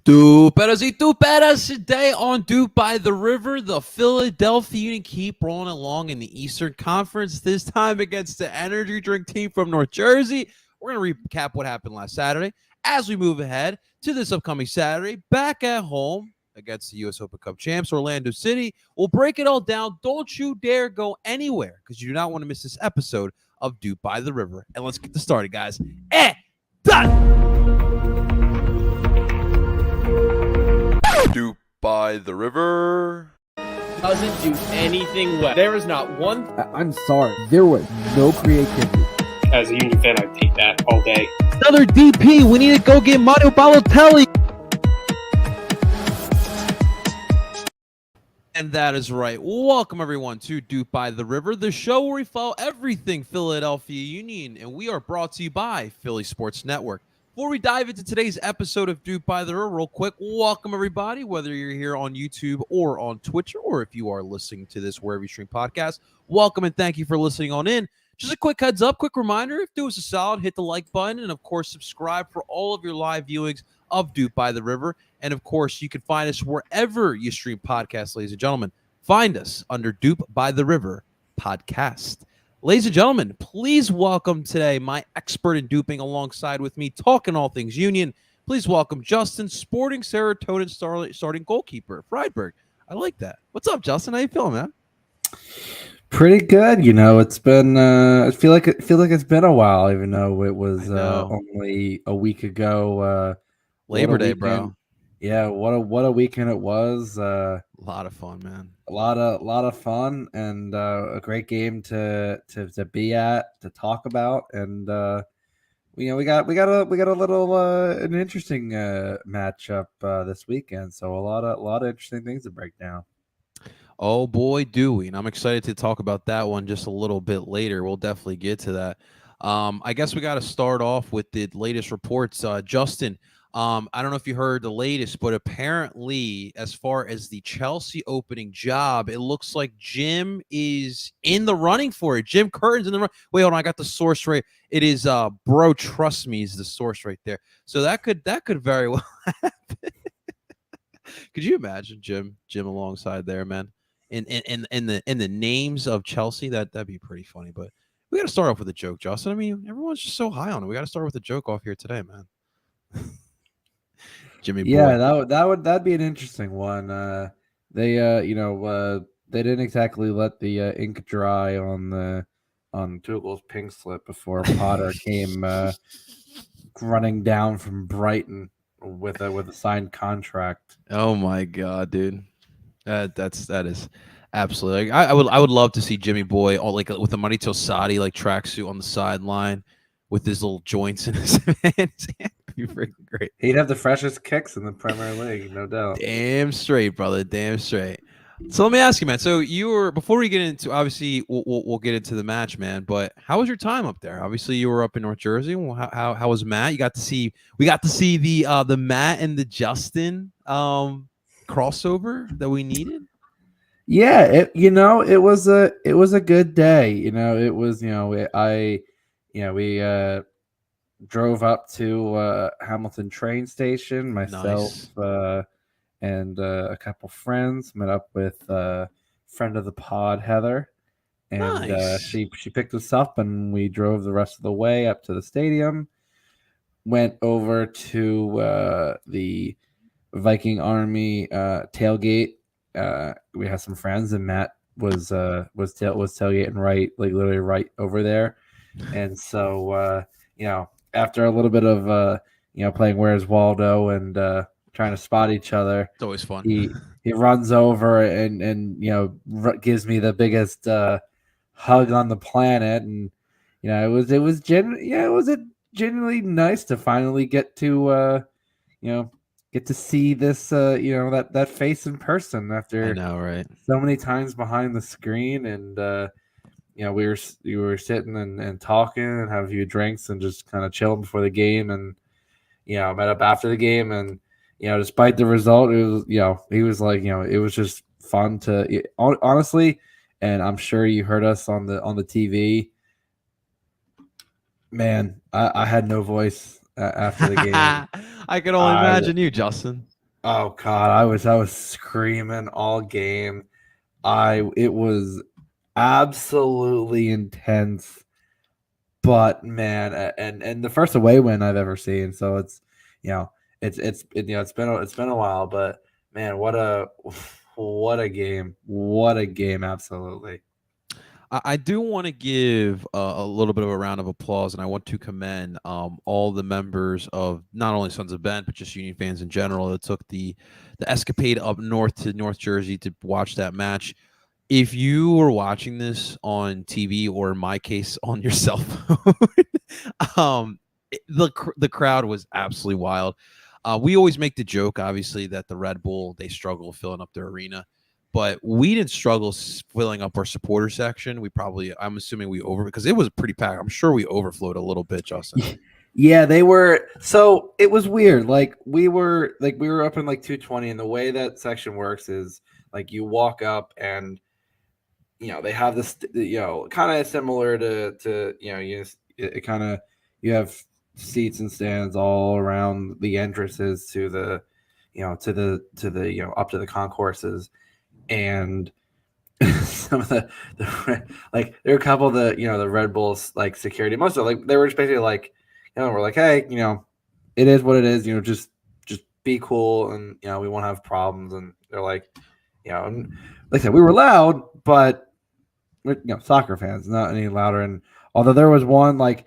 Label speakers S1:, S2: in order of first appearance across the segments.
S1: Dooperas y Dooperas. Today on Doop by the River, the Philadelphia Union keep rolling along in the Eastern Conference, this time against the energy drink team from North Jersey. We're going to recap what happened last Saturday as we move ahead to this upcoming Saturday, back at home against the U.S. Open Cup champs, Orlando City. We'll break it all down. Don't you dare go anywhere because you do not want to miss this episode of Doop by the River. And let's get this started, guys. Done!
S2: Doop by the River
S3: doesn't do anything well. There is not one.
S4: I'm sorry. There was no creativity.
S3: As a Union fan, I take that all day.
S1: Another DP. We need to go get Mario Balotelli. And that is right. Welcome, everyone, to Doop by the River, the show where we follow everything Philadelphia Union. And we are brought to you by Philly Sports Network. Before we dive into today's episode of Doop by the River, real quick, welcome everybody, whether you're here on YouTube or on Twitch, or if you are listening to this wherever you stream podcasts, welcome and thank you for listening on in. Just a quick heads up, quick reminder, if do us a solid, hit the like button, and of course, subscribe for all of your live viewings of Doop by the River. And of course, you can find us wherever you stream podcasts, ladies and gentlemen. Find us under Doop by the River podcast. Ladies and gentlemen, please welcome today my expert in duping alongside with me, talking all things Union. Please welcome Justin, sporting serotonin starting goalkeeper, Friedberg. I like that. What's up, Justin? How you feeling, man?
S4: Pretty good. You know, it's been. I feel like it's been a while, even though it was only a week ago.
S1: Labor Day, bro.
S4: Yeah, what a weekend it was.
S1: A lot of fun, man.
S4: A lot of fun, and a great game to be at, to talk about, and we got a little an interesting matchup this weekend. So a lot of interesting things to break down.
S1: Oh boy, do we! And I'm excited to talk about that one just a little bit later. We'll definitely get to that. I guess we got to start off with the latest reports. Justin, I don't know if you heard the latest, but apparently, as far as the Chelsea opening job, it looks like Jim is in the running for it. Jim Curtin's in the run. Wait, hold on, I got the source right. It is Bro Trust Me is the source right there. So that could very well happen. Could you imagine Jim alongside there, man? In the names of Chelsea, that'd be pretty funny. But we got to start off with a joke, Justin. I mean, everyone's just so high on it. We got to start with a joke off here today, man. Jimmy boy.
S4: Yeah, that'd be an interesting one. They didn't exactly let the ink dry on Tuchel's pink slip before Potter came running down from Brighton with a signed contract.
S1: Oh my god, dude. That is absolutely. I would love to see Jimmy Boy all like with the Money Tosati like tracksuit on the sideline with his little joints in his hands. Be freaking great.
S4: He'd have the freshest kicks in the Premier League, no doubt.
S1: Damn straight, brother. Damn straight. So let me ask you, man. So you were before we get into obviously we'll get into the match, man. But how was your time up there? Obviously, you were up in North Jersey. Well, how was Matt? We got to see the Matt and the Justin crossover that we needed.
S4: Yeah, it was a good day. We drove up to Hamilton train station, myself and a couple friends, met up with friend of the pod, Heather, and she picked us up, and we drove the rest of the way up to the stadium, went over to the Viking Army tailgate. We had some friends, and Matt was tailgating right, like literally right over there, and so after a little bit of playing Where's Waldo and trying to spot each other,
S1: it's always fun.
S4: He runs over and gives me the biggest hug on the planet, and it was genuinely nice to finally get to see this that face in person after
S1: I know, right?
S4: So many times behind the screen, and we were sitting and talking and have a few drinks and just kind of chilling before the game, and met up after the game, and despite the result, it was he was like it was just fun to honestly, and I'm sure you heard us on the TV. Man, I had no voice after the game.
S1: I can only imagine you, Justin.
S4: Oh God, I was screaming all game. It was absolutely intense. But man, and the first away win I've ever seen. So it's you know it's been a while, but man, what a what a game, absolutely.
S1: I do want to give a little bit of a round of applause, and I want to commend all the members of not only Sons of Ben, but just Union fans in general that took the escapade up north to North Jersey to watch that match. If you were watching this on TV, or in my case on your cell phone, the crowd was absolutely wild. We always make the joke, obviously, that the Red Bull, they struggle filling up their arena, but we didn't struggle filling up our supporter section. I'm assuming we because it was pretty packed. I'm sure we overflowed a little bit, Justin.
S4: Yeah, they were. So it was weird. We were up in 220, and the way that section works is you walk up and they have this kind of similar to it kind of, you have seats and stands all around the entrances to the up to the concourses. And some of the there are a couple of the Red Bulls security, most of they were just basically we're like, hey, it is what it is, just be cool, and we won't have problems. And they're and like I said, we were loud, but we're soccer fans, not any louder. And although there was one of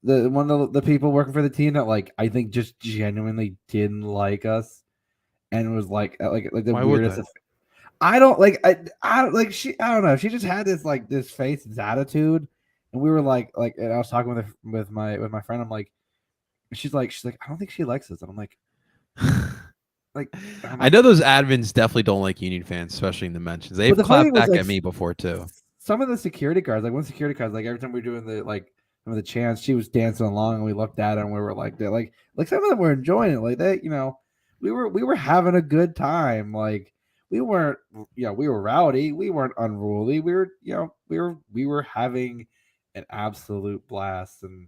S4: the people working for the team that I think just genuinely didn't like us, and it was like the
S1: Why
S4: weirdest.
S1: would they?
S4: I don't I don't know. She just had this face, this attitude, and we were and I was talking with my friend. I'm like, she's like, I don't think she likes us, and I'm like,
S1: I know those admins definitely don't like Union fans, especially in the mentions. They've clapped back at me before too.
S4: Some of the security guards, one security guard, every time we were doing some of the chants, she was dancing along, and we looked at her and we were they're like some of them were enjoying it. They, we were having a good time. We weren't, we were rowdy, we weren't unruly. We were, we were having an absolute blast. And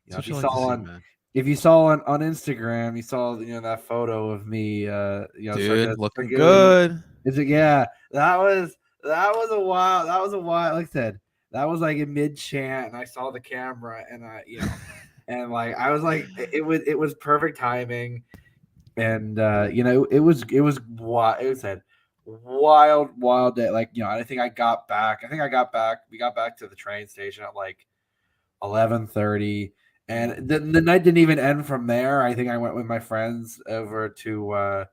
S4: if you saw on Instagram, you saw that photo of me,
S1: dude, looking good.
S4: Is it? Yeah, that was a while. Like I said, that was in mid chant, and I saw the camera, and and I was it was perfect timing, and it was wild. It was a wild day. I think I got back. We got back to the train station at 11:30. And the night didn't even end from there. I think I went with my friends over to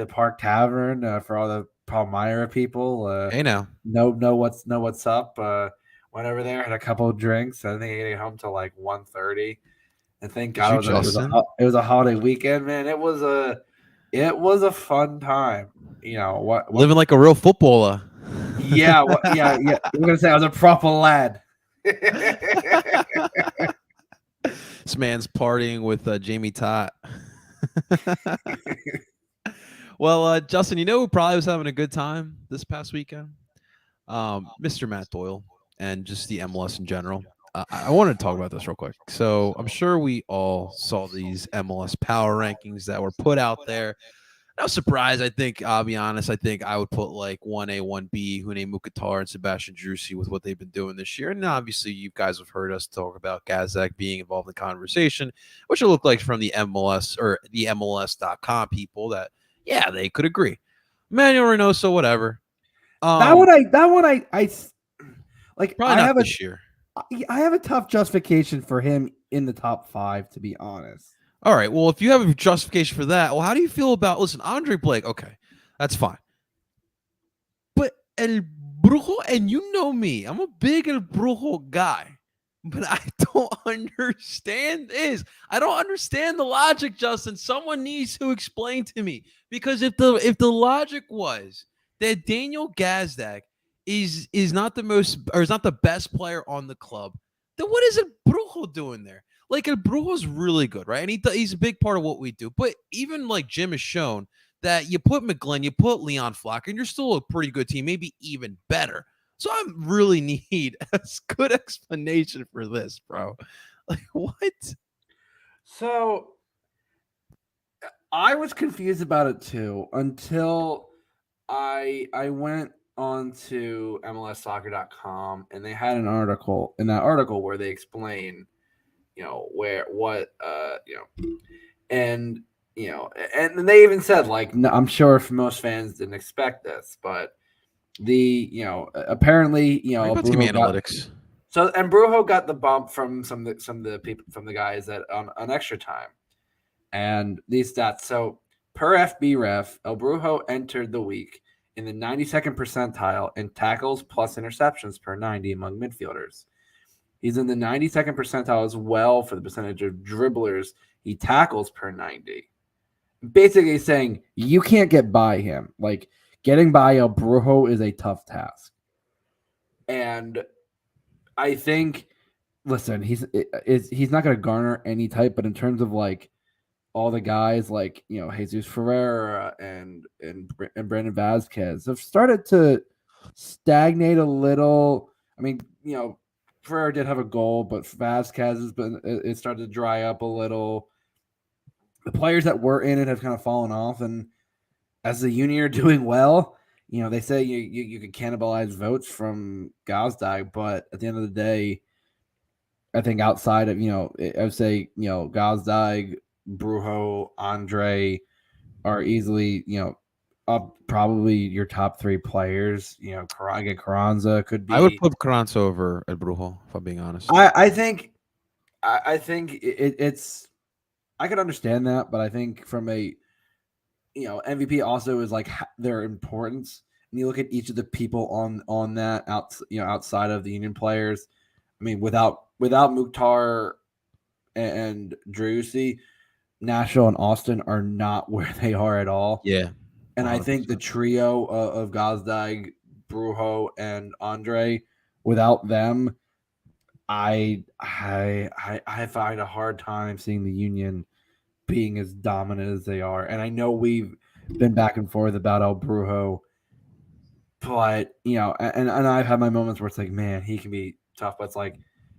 S4: Park Tavern for all the Palmyra people.
S1: Hey now,
S4: know what's up. Went over there, had a couple of drinks. I think I get home till 1:30. And thank God it was a holiday weekend, man. It was a fun time. What
S1: living like a real footballer.
S4: Yeah, yeah. We're gonna say I was a proper lad.
S1: This man's partying with Jamie Tott. Well, Justin, who probably was having a good time this past weekend? Mr. Matt Doyle, and just the MLS in general. I wanted to talk about this real quick. So I'm sure we all saw these MLS Power Rankings that were put out there. No surprise. I think, I'll be honest, I think I would put 1A, 1B, Hune Mukhtar and Sebastian Drusi with what they've been doing this year. And obviously, you guys have heard us talk about Gazak being involved in the conversation, which it looked like from the MLS or the MLS.com people that, yeah, they could agree. Manuel Reynoso, whatever.
S4: That one I
S1: probably not this year.
S4: I have a tough justification for him in the top 5, to be honest.
S1: All right. Well, if you have a justification for that, well, how do you feel about, listen, Andre Blake? Okay, that's fine. But El Brujo, and you know me, I'm a big El Brujo guy, but I don't understand this. I don't understand the logic, Justin. Someone needs to explain to me, because if the logic was that Daniel Gazdag is not the most, or is not the best player on the club, then what is El Brujo doing there? El Brujo's really good, right? And he's a big part of what we do. But even Jim has shown that you put McGlynn, you put Leon Flock, and you're still a pretty good team, maybe even better. So I really need a good explanation for this, bro. What?
S4: So I was confused about it too until I went on to MLSsoccer.com and they had an article where they explain, and and they even said like, no, I'm sure if most fans didn't expect this, but apparently
S1: About team analytics.
S4: And Brujo got the bump from some of the people from the guys that on extra time, and these stats. So per FBref, El Brujo entered the week in the 92nd percentile in tackles plus interceptions per 90 among midfielders. He's in the 92nd percentile as well for the percentage of dribblers he tackles per 90. Basically saying you can't get by him. Like getting by El Brujo is a tough task. And I think, listen, he's not going to garner any type, but in terms of like all the guys like Jesus Ferreira and Brandon Vazquez have started to stagnate a little. I mean, Ferreira did have a goal, but Vazquez has been it started to dry up a little. The players that were in it have kind of fallen off, and as the Union are doing well, they say you could cannibalize votes from Gazdag, but at the end of the day, I think outside of I would say Gazdag, Brujo, Andre are easily up probably your top three players. Carranza could be.
S1: I would put Carranza over El Brujo, if I'm being honest.
S4: I think it's. I could understand that, but I think from a MVP also is like their importance. And you look at each of the people on that outside of the Union players. I mean, without Mukhtar and Driussi, Nashville and Austin are not where they are at all.
S1: Yeah.
S4: And 100%. I think the trio of Gazdag, Brujo, and Andre, without them, I find a hard time seeing the Union being as dominant as they are. And I know we've been back and forth about El Brujo, but and I've had my moments where it's like, man, he can be tough, but it's like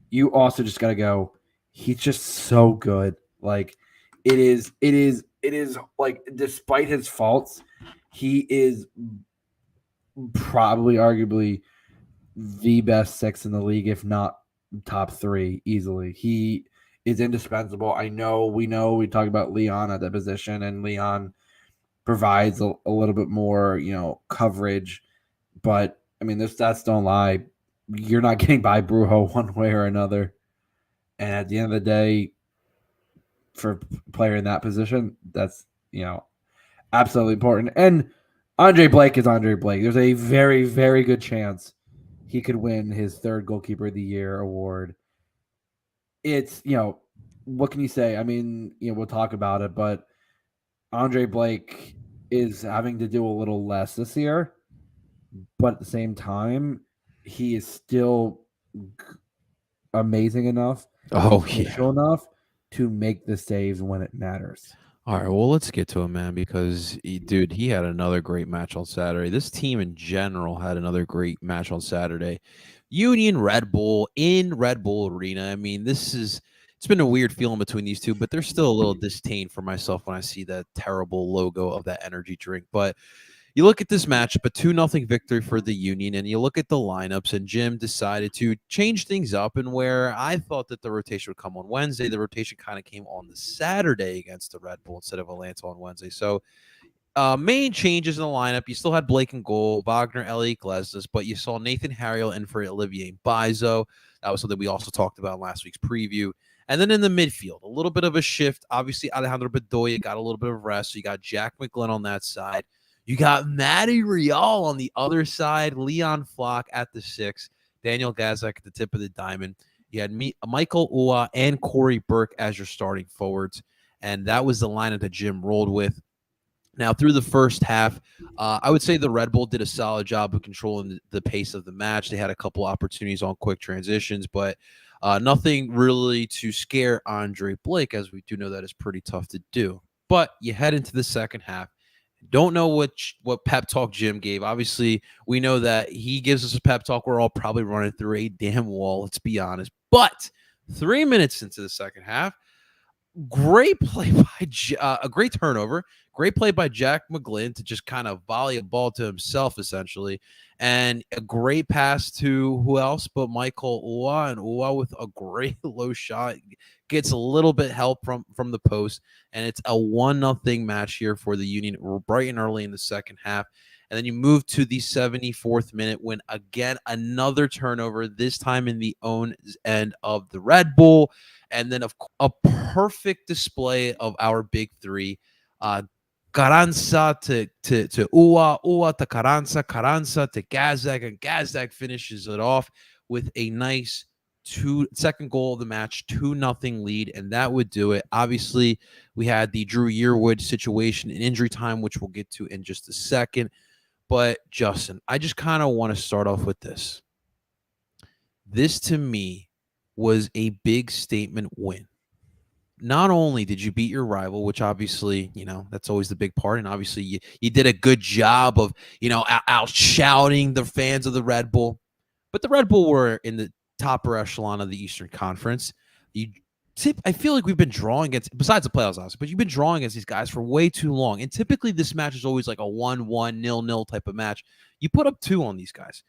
S4: you also just gotta go, he's just so good. Like it is like, despite his faults, he is probably arguably the best six in the league, if not top three easily. He is indispensable. We talk about Leon at that position, and Leon provides a little bit more, coverage. But I mean, the stats don't lie. You're not getting by Brujo one way or another. And at the end of the day, for a player in that position, that's absolutely important. And Andre Blake is Andre Blake. There's a very, very good chance he could win his third Goalkeeper of the Year award. It's, what can you say? I mean, we'll talk about it, but Andre Blake is having to do a little less this year, but at the same time, he is still amazing enough, enough to make the saves when it matters.
S1: All right, well, let's get to him, man, because, he had another great match on Saturday. This team in general had another great match on Saturday. Union Red Bull in Red Bull Arena. I mean, it's been a weird feeling between these two, but there's still a little disdain for myself when I see that terrible logo of that energy drink. But you look at this matchup, a 2-0 victory for the Union, and you look at the lineups, and Jim decided to change things up. And where I thought that the rotation would come on Wednesday, the rotation kind of came on the Saturday against the Red Bull instead of Atlanta on Wednesday. So main changes in the lineup, you still had Blake in goal, Wagner, Elliot Iglesias, but you saw Nathan Harriel in for Olivier Bizo. That was something we also talked about in last week's preview. And then in the midfield, a little bit of a shift. Obviously, Alejandro Bedoya got a little bit of rest. So you got Jack McGlynn on that side. You got Matty Real on the other side, Leon Flock at the 6, Daniel Gazak at the tip of the diamond. You had Michael Ua and Corey Burke as your starting forwards, and that was the lineup that Jim rolled with. Now, through the first half, I would say the Red Bull did a solid job of controlling the pace of the match. They had a couple opportunities on quick transitions, but nothing really to scare Andre Blake, as we do know that is pretty tough to do. But you head into the second half. Don't know what pep talk Jim gave. Obviously, we know that he gives us a pep talk. We're all probably running through a damn wall, let's be honest. But 3 minutes into the second half, great play by a great turnover. Great play by Jack McGlynn to just kind of volley a ball to himself, essentially. And a great pass to who else but Michael Uwa. And Uwa with a great low shot gets a little bit help from the post. And it's a 1-0 match here for the Union. We're bright and early in the second half. And then you move to the 74th minute when, again, another turnover, this time in the own end of the Red Bull. And then, of course, a perfect display of our big three. Carranza to Uwa, Uwa to Carranza, Carranza to Gazdag, and Gazdag finishes it off with a nice second goal of the match, 2-0 lead, and that would do it. Obviously, we had the Drew Yearwood situation in injury time, which we'll get to in just a second. But Justin, I just kind of want to start off with this. This, to me, was a big statement win. Not only did you beat your rival, which obviously, that's always the big part. And obviously you did a good job of, out shouting the fans of the Red Bull. But the Red Bull were in the top echelon of the Eastern Conference. I feel like we've been drawing against, besides the playoffs, obviously, but you've been drawing against these guys for way too long. And typically this match is always like a 1-1, 0-0 type of match. You put up 2 on these guys.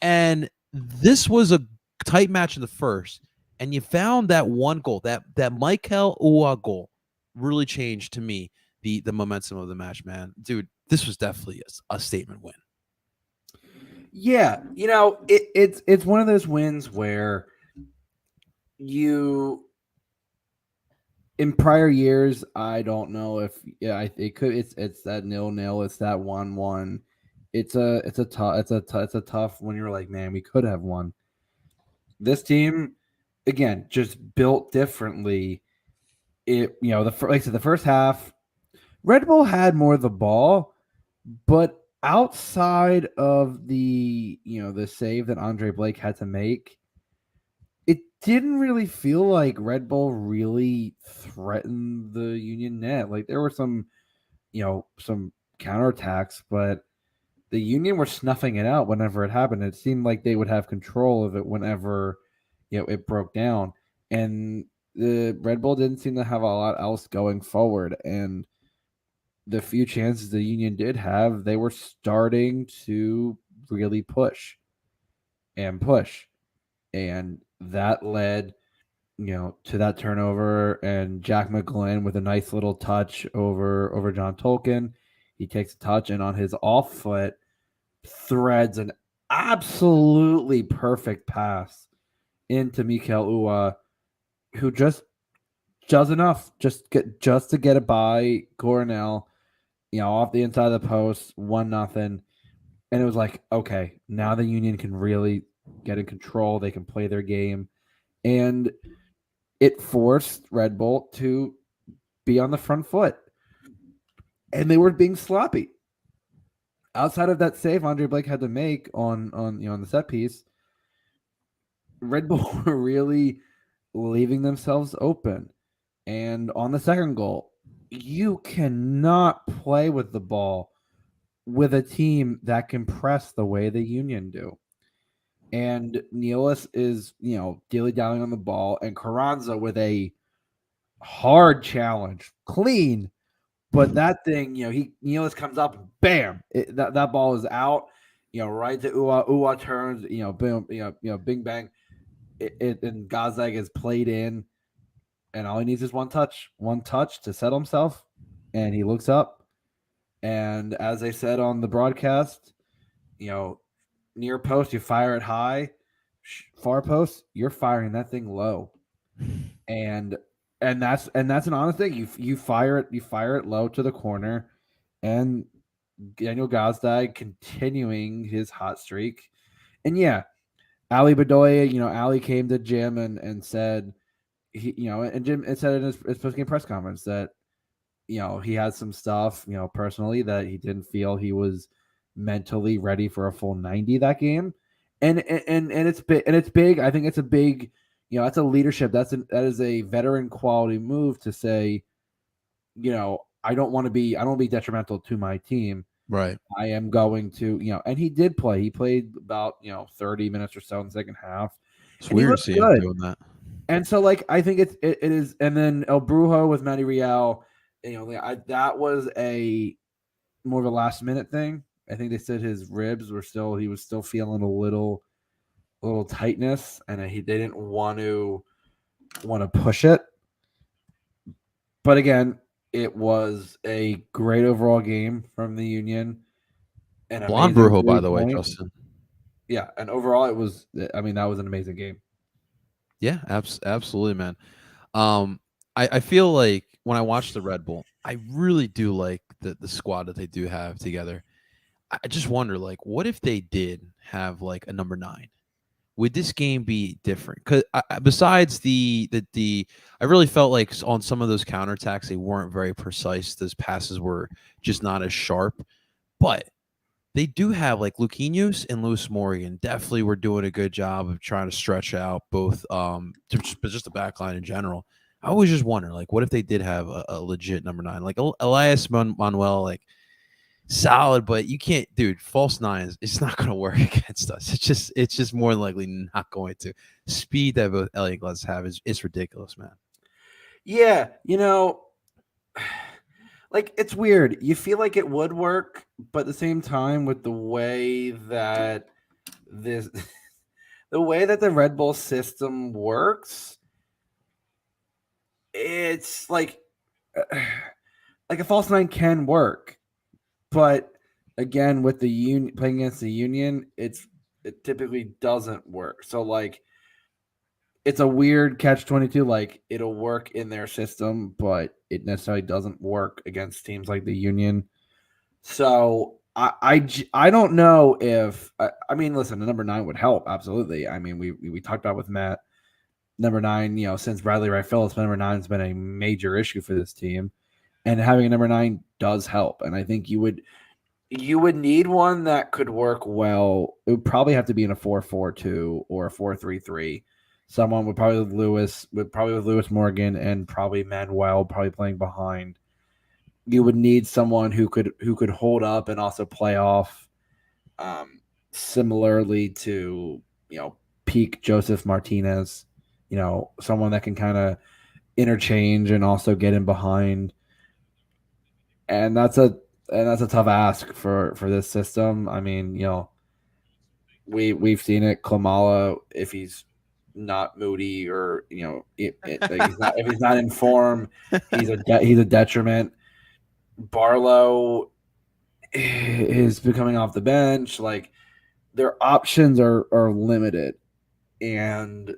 S1: And this was a tight match in the first. And you found that one goal, that Michael Uwa goal really changed, to me, the momentum of the match, man. Dude, this was definitely a statement win.
S4: Yeah, it's one of those wins where in prior years, I don't know if it's that 0-0, it's that 1-1. It's a tough when you're like, man, we could have won. This team, again, just built differently. The first half, Red Bull had more of the ball, but outside of the save that Andre Blake had to make, it didn't really feel like Red Bull really threatened the Union net. Like there were some counterattacks, but the Union were snuffing it out whenever it happened. It seemed like they would have control of it whenever it broke down. And the Red Bull didn't seem to have a lot else going forward. And the few chances the Union did have, they were starting to really push. And that led, to that turnover, and Jack McGlynn with a nice little touch over John Tolkien. He takes a touch, and on his off foot, threads an absolutely perfect pass into Mikel Uwa, who just does enough just to get it by Coronel, off the inside of the post, 1-0. And it was like, okay, now the Union can really get in control. They can play their game. And it forced Red Bull to be on the front foot. And they were being sloppy. Outside of that save Andre Blake had to make on the set piece, Red Bull were really leaving themselves open. And on the second goal, you cannot play with the ball with a team that can press the way the Union do. And Nealis is, dilly-dallying on the ball, and Carranza with a hard challenge, clean, but that thing, Nealis comes up, and bam, that ball is out, right to Uwa. Uwa turns, boom, bing bang, and Gazdag is played in, and all he needs is one touch to settle himself, and he looks up, and as I said on the broadcast, near post, you fire it high. Far post, you're firing that thing low, and that's an honest thing. You fire it low to the corner, and Daniel Gazdag continuing his hot streak, and Ali Bedoya, Ali came to Jim and said and Jim said in his post-game press conference that he had some stuff personally that he didn't feel he was mentally ready for a full 90 that game, and it's big. I think it's a big, that's a leadership. That is a veteran quality move to say, I don't want to be detrimental to my team.
S1: Right.
S4: I am going to, and he did play. He played about 30 minutes or so in the second half.
S1: It's weird to see him doing that.
S4: And so, like, I think it is. And then El Brujo with Matty Real, that was a more of a last minute thing. I think they said his ribs were he was still feeling a little tightness, and they didn't want to push it. But again, it was a great overall game from the Union. And
S1: Blonde Brujo, by the way, Justin.
S4: Yeah, and overall, it was. I mean, that was an amazing game.
S1: Yeah, absolutely, man. I feel like when I watch the Red Bull, I really do like the squad that they do have together. I just wonder, like, what if they did have like a number 9? Would this game be different? Because besides the I really felt like on some of those counterattacks they weren't very precise. Those passes were just not as sharp. But they do have like Luquinhos and Lewis Morgan definitely were doing a good job of trying to stretch out both just the back line in general. I always just wonder, like, what if they did have a legit number 9? Like Elias Manuel, like, solid, but you can't, dude. False 9s, it's not going to work against us. It's just more than likely not going to. Speed that both Elliot Glutz have is ridiculous, man.
S4: Yeah, like, it's weird. You feel like it would work, but at the same time, with the way that the the Red Bull system works, it's like a false 9 can work. But again, with the playing against the Union, it typically doesn't work. So, like, it's a weird catch-22. Like, it'll work in their system, but it necessarily doesn't work against teams like the Union. So I don't know if I mean, listen, the number 9 would help, absolutely. I mean, we talked about with Matt, number 9. Since Bradley Wright Phillips, number 9 has been a major issue for this team, and having a number 9 does help. And I think you would need one that could work well. It would probably have to be in a 4-4-2 or a 4-3-3. Someone would probably with Lewis Morgan and probably Manuel probably playing behind. You would need someone who could hold up and also play off, similarly to peak Joseph Martinez. Someone that can kind of interchange and also get in behind. And that's a tough ask for this system. I mean, we've seen it. Klamala, if he's not moody or if he's not in form, he's a detriment. Barlow is becoming off the bench. Like, their options are limited, and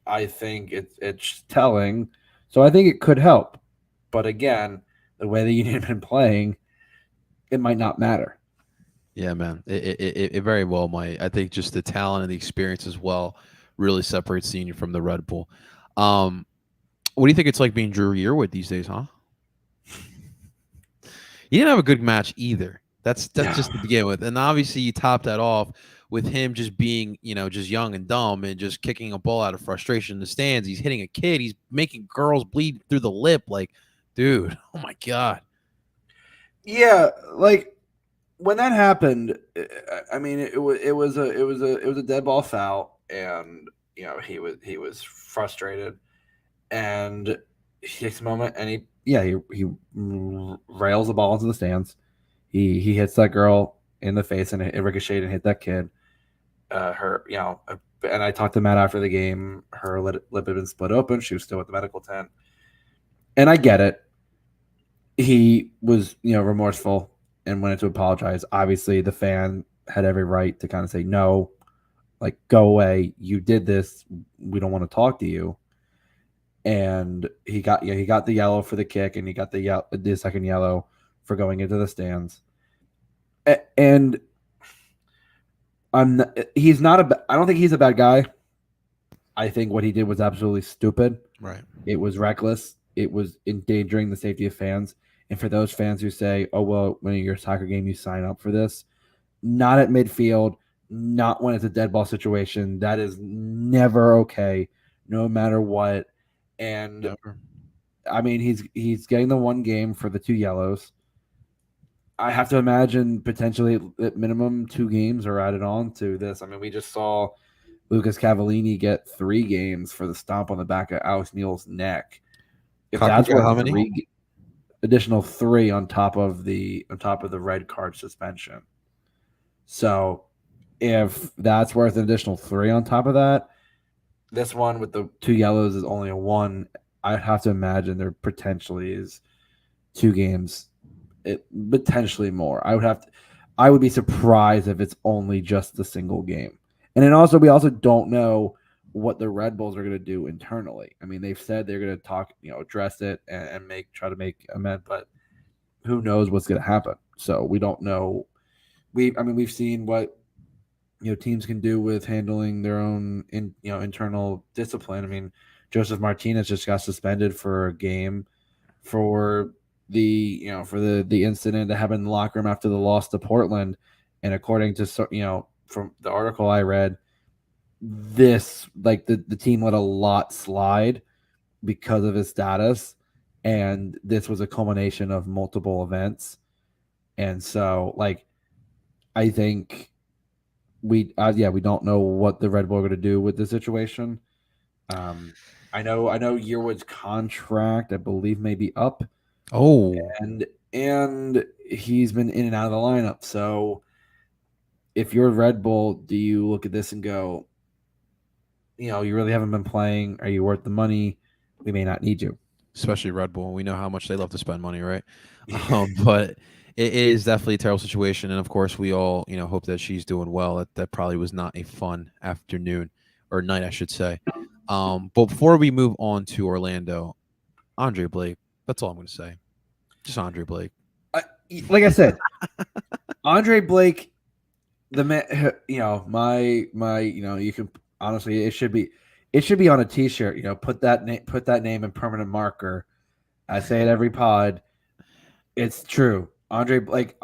S4: I think it's telling. So I think it could help, but again, the way the Union have been playing, it might not matter.
S1: Yeah, man. It very well might. I think just the talent and the experience as well really separates the Union from the Red Bull. What do you think it's like being Drew Yearwood these days, huh? You didn't have a good match either. That's just to begin with. And obviously you top that off with him just being, just young and dumb and just kicking a ball out of frustration in the stands. He's hitting a kid. He's making girls bleed through the lip. Like, dude, oh my God.
S4: Yeah, like, when that happened, I mean, it was a dead ball foul, and he was frustrated, and he takes a moment, and he rails the ball into the stands. He hits that girl in the face, and it ricocheted and hit that kid. And I talked to Matt after the game. Her lip had been split open. She was still at the medical tent, and I get it. He was remorseful and wanted to apologize. Obviously, the fan had every right to kind of say, no, like, go away. You did this. We don't want to talk to you. And he got the yellow for the kick, and he got the second yellow for going into the stands. And I don't think he's a bad guy. I think what he did was absolutely stupid.
S1: Right.
S4: It was reckless. It was endangering the safety of fans. And for those fans who say, oh, well, when you're a soccer game, you sign up for this. Not at midfield, not when it's a dead ball situation. That is never okay, no matter what. And never. I mean, he's getting the one game for the 2 yellows. I have to imagine potentially at minimum 2 games are added on to this. I mean, we just saw Lucas Cavallini get 3 games for the stomp on the back of Alex Neal's neck. If
S1: Kaku
S4: that's
S1: got how
S4: worth
S1: many?
S4: additional 3 on top of the red card suspension. So if that's worth an additional 3 on top of that, this one with the 2 yellows is only a 1. I'd have to imagine there potentially is 2 games, potentially more. I would be surprised if it's only just the single game. And then also, we also don't know what the Red Bulls are going to do internally. I mean, they've said they're going to talk, address it and try to make amend, but who knows what's going to happen? So we don't know. We've seen what teams can do with handling their own internal discipline. I mean, Joseph Martinez just got suspended for a game for the incident that happened in the locker room after the loss to Portland, and according to from the article I read, this the team let a lot slide because of his status, and this was a culmination of multiple events, and so I think we don't know what the Red Bull are going to do with the situation. I know Yearwood's contract, I believe, may be up.
S1: Oh,
S4: and he's been in and out of the lineup. So if you're Red Bull, do you look at this and go, you really haven't been playing? Are you worth the money? We may not need you.
S1: especially Red Bull. We know how much they love to spend money, right? But it is definitely a terrible situation, and of course, we all hope that she's doing well. That probably was not a fun afternoon or night, I should say. But before we move on to Orlando, Andre Blake. That's all I'm going to say. Just Andre Blake.
S4: Like I said, Andre Blake, the man. You can honestly, it should be on a T-shirt. Put that name in permanent marker. I say it every pod. It's true. Andre Blake.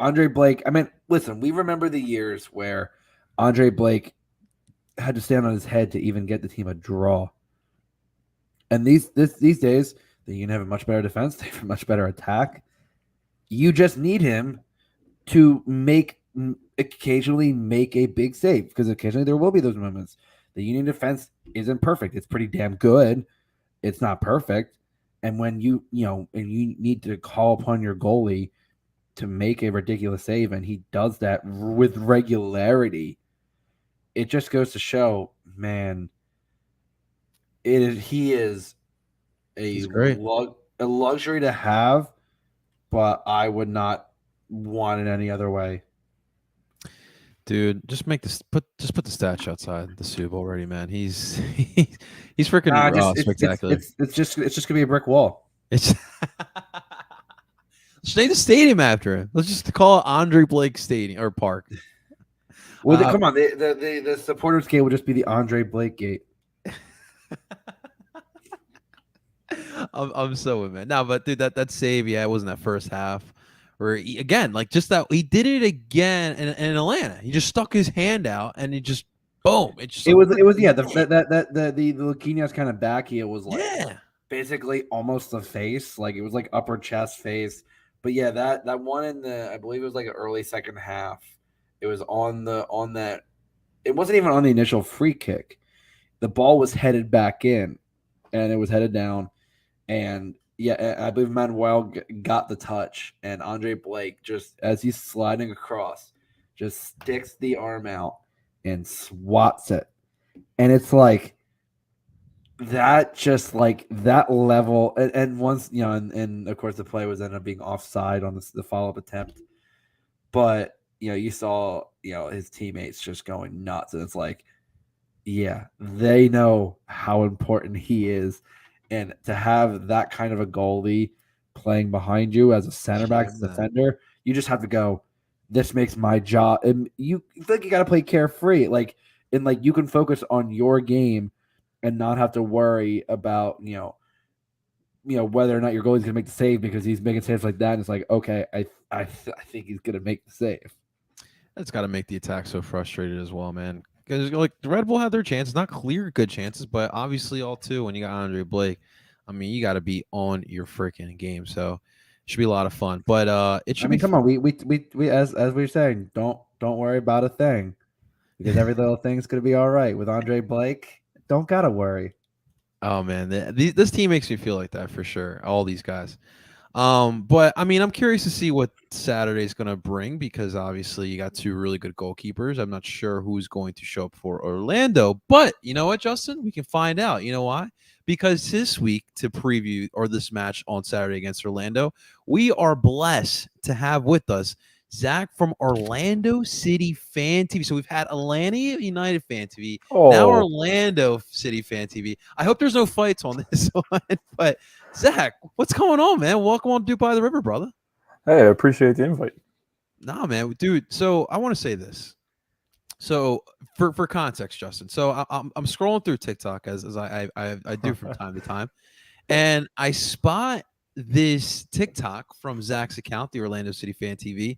S4: I mean, listen, we remember the years where Andre Blake had to stand on his head to even get the team a draw. And these days, the Union have a much better defense. They have a much better attack. You just need him to occasionally make a big save, because occasionally there will be those moments. The Union defense isn't perfect. It's pretty damn good. It's not perfect. And when you need to call upon your goalie to make a ridiculous save, and he does that with regularity, it just goes to show, man, he is a luxury to have, but I would not want it any other way.
S1: Dude, just put the stats outside the soup already, man. He's freaking spectacular.
S4: It's just gonna be a brick wall.
S1: Let's name the stadium after him. Let's just call it Andre Blake Stadium or Park.
S4: Well, come on, the supporters gate will just be the Andre Blake gate.
S1: I'm so in, man. No, but dude, that save, it wasn't that first half. Where again, just that he did it again in Atlanta. He just stuck his hand out and he just boom. The Luquinhas kind of back heel was basically almost the face, it was upper chest face. But yeah, that one I believe it was an early second half. It was on that. It wasn't even on the initial free kick. The ball was headed back in, and it was headed down, and I believe Manuel got the touch, and Andre Blake, just as he's sliding across, just sticks the arm out and swats it. And it's that level. And once, and of course the play was ended up being offside on the follow-up attempt. But, you saw, his teammates just going nuts. And it's they know how important he is. And to have that kind of a goalie playing behind you as a center back, as a defender, you just have to go, this makes my job. And you feel you got to play carefree. You can focus on your game and not have to worry about, whether or not your goalie's going to make the save, because he's making saves like that. And it's okay, I think he's going to make the save. That's got to make the attack so frustrated as well, man. Because the Red Bull had their chances, not clear good chances, but obviously all two. When you got Andre Blake, I mean, you got to be on your freaking game. So it should be a lot of fun. But it should.
S4: Come on, we as we were saying, don't worry about a thing. because every little thing's going to be all right. With Andre Blake, don't got to worry.
S1: Oh man, this team makes me feel like that for sure. All these guys. But I mean, I'm curious to see what Saturday's going to bring because obviously you got two really good goalkeepers. I'm not sure who's going to show up for Orlando, but you know what, Justin? We can find out. You know why? Because this week to preview or this match on Saturday against Orlando, we are blessed to have with us Zach from Orlando City Fan TV. So we've had Atlanta United Fan TV, now
S5: Oh,
S1: Orlando City Fan TV. I hope there's no fights on this one, but Zach, what's going on, man? Welcome on Duke by the River, brother.
S5: hey, I appreciate the invite.
S1: Nah, man, dude. So I want to say this. So for context, Justin. So I'm scrolling through TikTok as I do from time to time, and I spot this TikTok from Zach's account, the Orlando City Fan TV,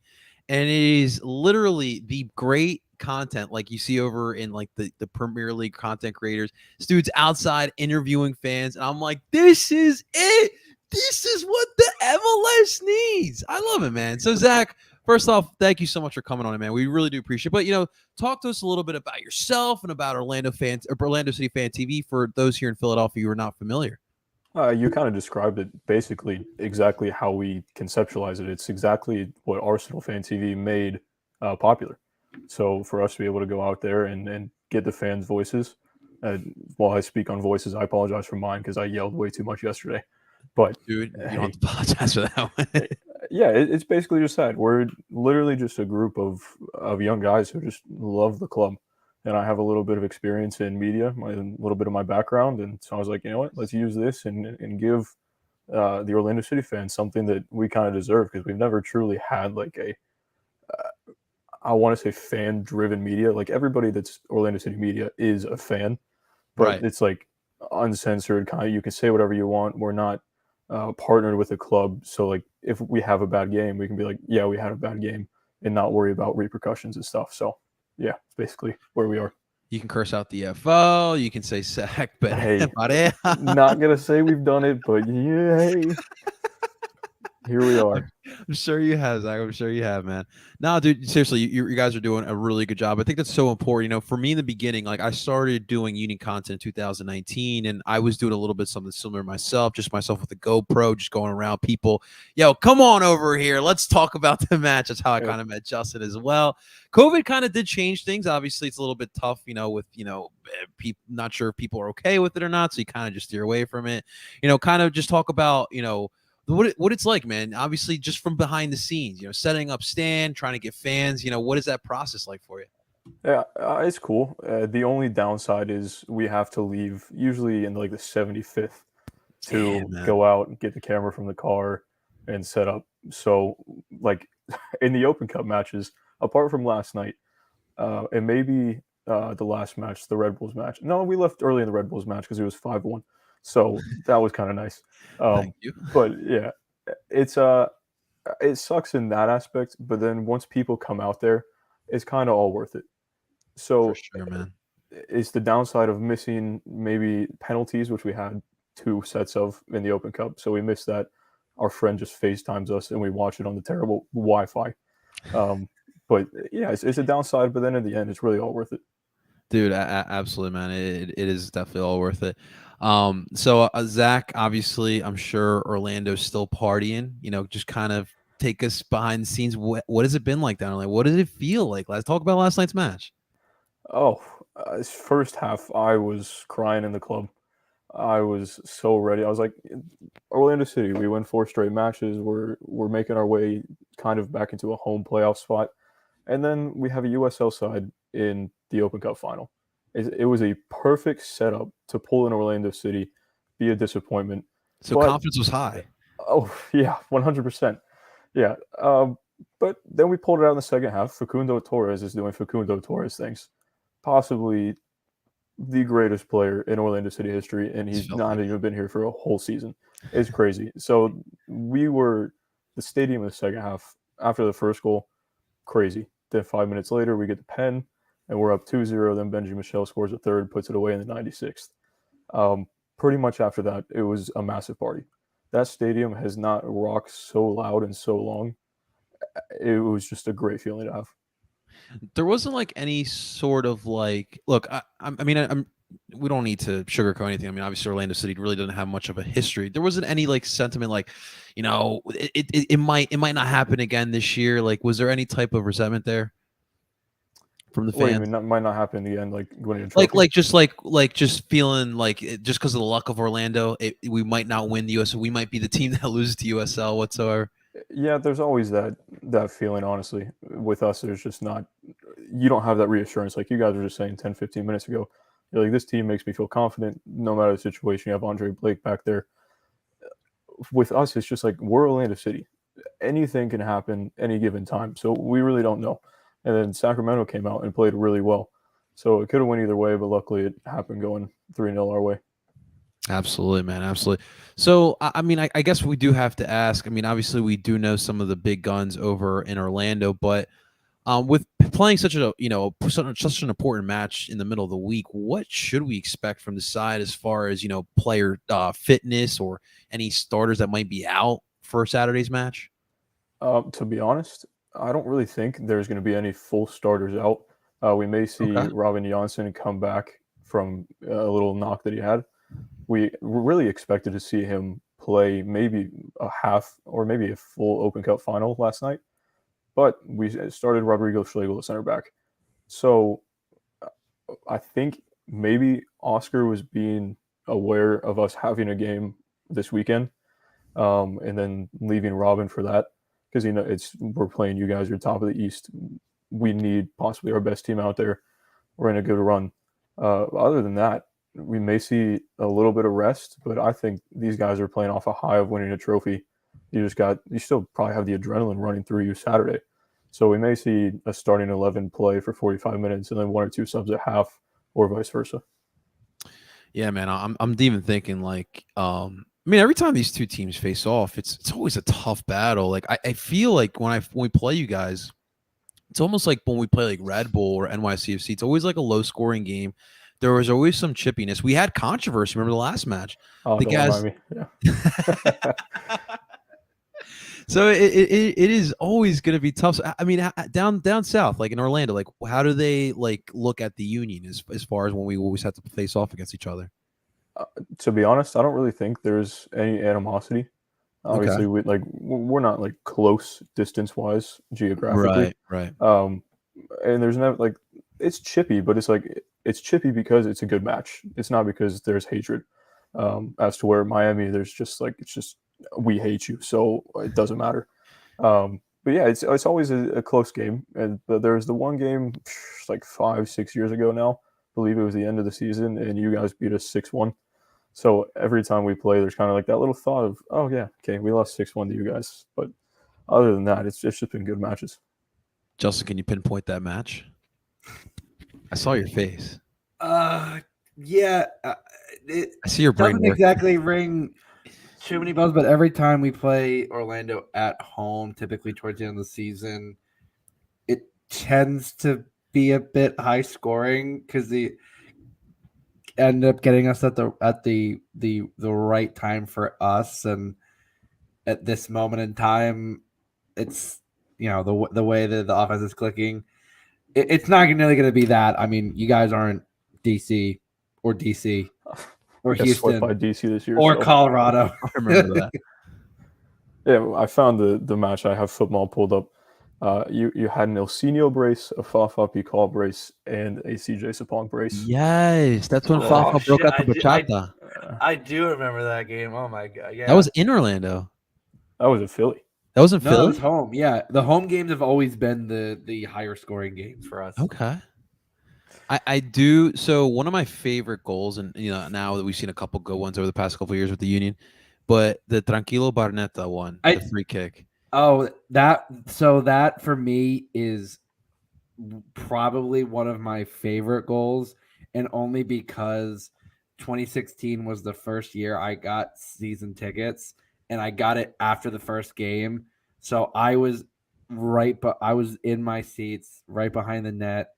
S1: and it is literally the great content like you see over in like the Premier League content creators. This dude's outside interviewing fans, and I'm like, this is it. This is what the MLS needs. I love it, man. So Zach, first off, thank you so much for coming on it, man. We really do appreciate it. But talk to us a little bit about yourself and about Orlando City Fan TV for those here in Philadelphia who are not familiar.
S5: You kind of described it basically exactly how we conceptualize it. It's exactly what Arsenal Fan TV made popular. So for us to be able to go out there and get the fans' voices, while I speak on voices, I apologize for mine because I yelled way too much yesterday. But
S1: dude, you don't have to apologize for that one.
S5: Yeah, it's basically just that. We're literally just a group of young guys who just love the club. And I have a little bit of experience in media, a little bit of my background. And so I was like, you know what, let's use this and give the Orlando City fans something that we kind of deserve because we've never truly had like I want to say fan-driven media. Like everybody that's Orlando City media is a fan, but
S1: Right.
S5: It's like uncensored kind of, you can say whatever you want. We're not partnered with a club. So like if we have a bad game, we can be like, yeah, we had a bad game and not worry about repercussions and stuff. So yeah, it's basically where we are.
S1: You can curse out the FO. You can say sack, but
S5: Hey, not gonna say we've done it, but yeah, hey, here we are.
S1: I'm sure you have, Zach. I'm sure you have, man. No, dude, seriously, you guys are doing a really good job. I think that's so important. For me in the beginning, like I started doing Union content in 2019, and I was doing a little bit something similar myself, just myself with a GoPro, just going around people. Yo, come on over here. Let's talk about the match. That's how I kind of met Justin as well. COVID kind of did change things. Obviously, it's a little bit tough, with people not sure if people are okay with it or not. So you kind of just steer away from it. Kind of just talk about, what it's like, man. Obviously, just from behind the scenes, setting up stand, trying to get fans. What is that process like for you?
S5: Yeah, it's cool. The only downside is we have to leave usually in like the 75th to go out and get the camera from the car and set up. So like in the Open Cup matches, apart from last night, and maybe the last match, the Red Bulls match. No, we left early in the Red Bulls match because it was 5-1. So that was kind of nice.
S1: Thank you.
S5: But yeah, it's it sucks in that aspect. But then once people come out there, it's kind of all worth it. So
S1: for sure, man.
S5: It's the downside of missing maybe penalties, which we had 2 sets of in the Open Cup. So we missed that. Our friend just FaceTimes us and we watch it on the terrible Wi-Fi. But yeah, it's a downside. But then in the end, it's really all worth it.
S1: Dude, absolutely, man. It is definitely all worth it. So Zach, obviously, I'm sure Orlando's still partying. Just kind of take us behind the scenes. What has it been like down there? What did it feel like? Let's talk about last night's match.
S5: Oh, first half, I was crying in the club. I was so ready. I was like, Orlando City, we win 4 straight matches. We're making our way kind of back into a home playoff spot. And then we have a USL side in the Open Cup final. It was a perfect setup to pull in Orlando City, be a disappointment.
S1: So confidence was high.
S5: Oh, yeah, 100%. Yeah. But then we pulled it out in the second half. Facundo Torres is doing Facundo Torres things. Possibly the greatest player in Orlando City history, and he's not even been here for a whole season. It's crazy. So the stadium in the second half, after the first goal, crazy. Then 5 minutes later, we get the pen, and we're up 2-0. Then Benji Michel scores a third, puts it away in the 96th. Pretty much after that, it was a massive party. That stadium has not rocked so loud and so long. It was just a great feeling to have.
S1: There wasn't like any sort of like look. I'm we don't need to sugarcoat anything. I mean, obviously Orlando City really doesn't have much of a history. There wasn't any like sentiment like, it might not happen again this year. Like, was there any type of resentment there from the
S5: What do you
S1: fans?
S5: mean? That might not happen again, like winning a
S1: Like
S5: trophy?
S1: just feeling like just because of the luck of Orlando, we might not win the USL. We might be the team that loses to USL whatsoever.
S5: Yeah, there's always that feeling, honestly. With us, there's just not, you don't have that reassurance. Like you guys were just saying 10, 15 minutes ago. You're like, this team makes me feel confident no matter the situation. You have Andre Blake back there. With us, it's just like we're Orlando City. Anything can happen any given time. So we really don't know. And then Sacramento came out and played really well. So it could have went either way, but luckily it happened going 3-0 our way.
S1: Absolutely, man. Absolutely. So, I mean, I guess we do have to ask. I mean, obviously, we do know some of the big guns over in Orlando, but with playing such such an important match in the middle of the week, what should we expect from the side as far as player fitness or any starters that might be out for Saturday's match?
S5: To be honest, I don't really think there's going to be any full starters out. We may see
S1: Okay.
S5: Robin Janssen come back from a little knock that he had. We really expected to see him play maybe a half or maybe a full Open Cup final last night, but we started Rodrigo Schlegel at center back. So I think maybe Oscar was being aware of us having a game this weekend, and then leaving Robin for that because we're playing you guys. You're top of the East. We need possibly our best team out there. We're in a good run. Other than that, we may see a little bit of rest, but I think these guys are playing off a high of winning a trophy. You still probably have the adrenaline running through you Saturday. So we may see a starting 11 play for 45 minutes and then one or two subs at half or vice versa.
S1: Yeah, man. I'm even thinking like, I mean, every time these two teams face off, it's always a tough battle. Like I feel like when we play you guys, it's almost like when we play like Red Bull or NYCFC, it's always like a low scoring game. There was always some chippiness. We had controversy. Remember the last match?
S5: Oh,
S1: The
S5: don't
S1: guys.
S5: remind me. Yeah.
S1: So it is always going to be tough. So, I mean, down south, like in Orlando, like how do they like look at the Union as far as when we always have to face off against each other?
S5: To be honest, I don't really think there's any animosity.
S1: Okay.
S5: Obviously, we're not like close distance wise geographically.
S1: Right.
S5: And there's no like it's chippy, but it's chippy because it's a good match. It's not because there's hatred. As to where Miami, there's just like it's just we hate you, so it doesn't matter. But yeah, it's always a close game. And there's the one game like 5-6 years ago now. I believe it was the end of the season, and you guys beat us 6-1. So every time we play, there's kind of like that little thought of, oh yeah, okay, we lost 6-1 to you guys. But other than that, it's just been good matches.
S1: Justin, can you pinpoint that match? I saw your face.
S4: Yeah.
S1: I see your brain
S4: doesn't
S1: working.
S4: exactly ring too many bells, but every time we play Orlando at home, typically towards the end of the season, it tends to be a bit high scoring because they end up getting us at the right time for us, and at this moment in time, it's the way that the offense is clicking. It's not really going to be that. I mean, you guys aren't DC or Houston
S5: by DC this year,
S4: or
S5: so.
S4: Colorado.
S1: I remember that.
S5: Yeah, I found the match. I have football pulled up. You had an Ilsinho brace, a Fafa Pikal brace, and a CJ Sapong brace.
S1: Yes, that's when Fafa broke out the bachata.
S4: I do remember that game. Oh my god, yeah.
S1: That was in Orlando.
S5: That was in Philly.
S1: That was in
S4: No,
S1: Philly?
S4: it was home. Yeah, the home games have always been the higher scoring games for us.
S1: Okay. I do. So one of my favorite goals, and now that we've seen a couple good ones over the past couple of years with the Union, but the Tranquilo Barnetta one, the free kick.
S4: Oh, that for me is probably one of my favorite goals, and only because 2016 was the first year I got season tickets, and I got it after the first game. So I was I was in my seats right behind the net,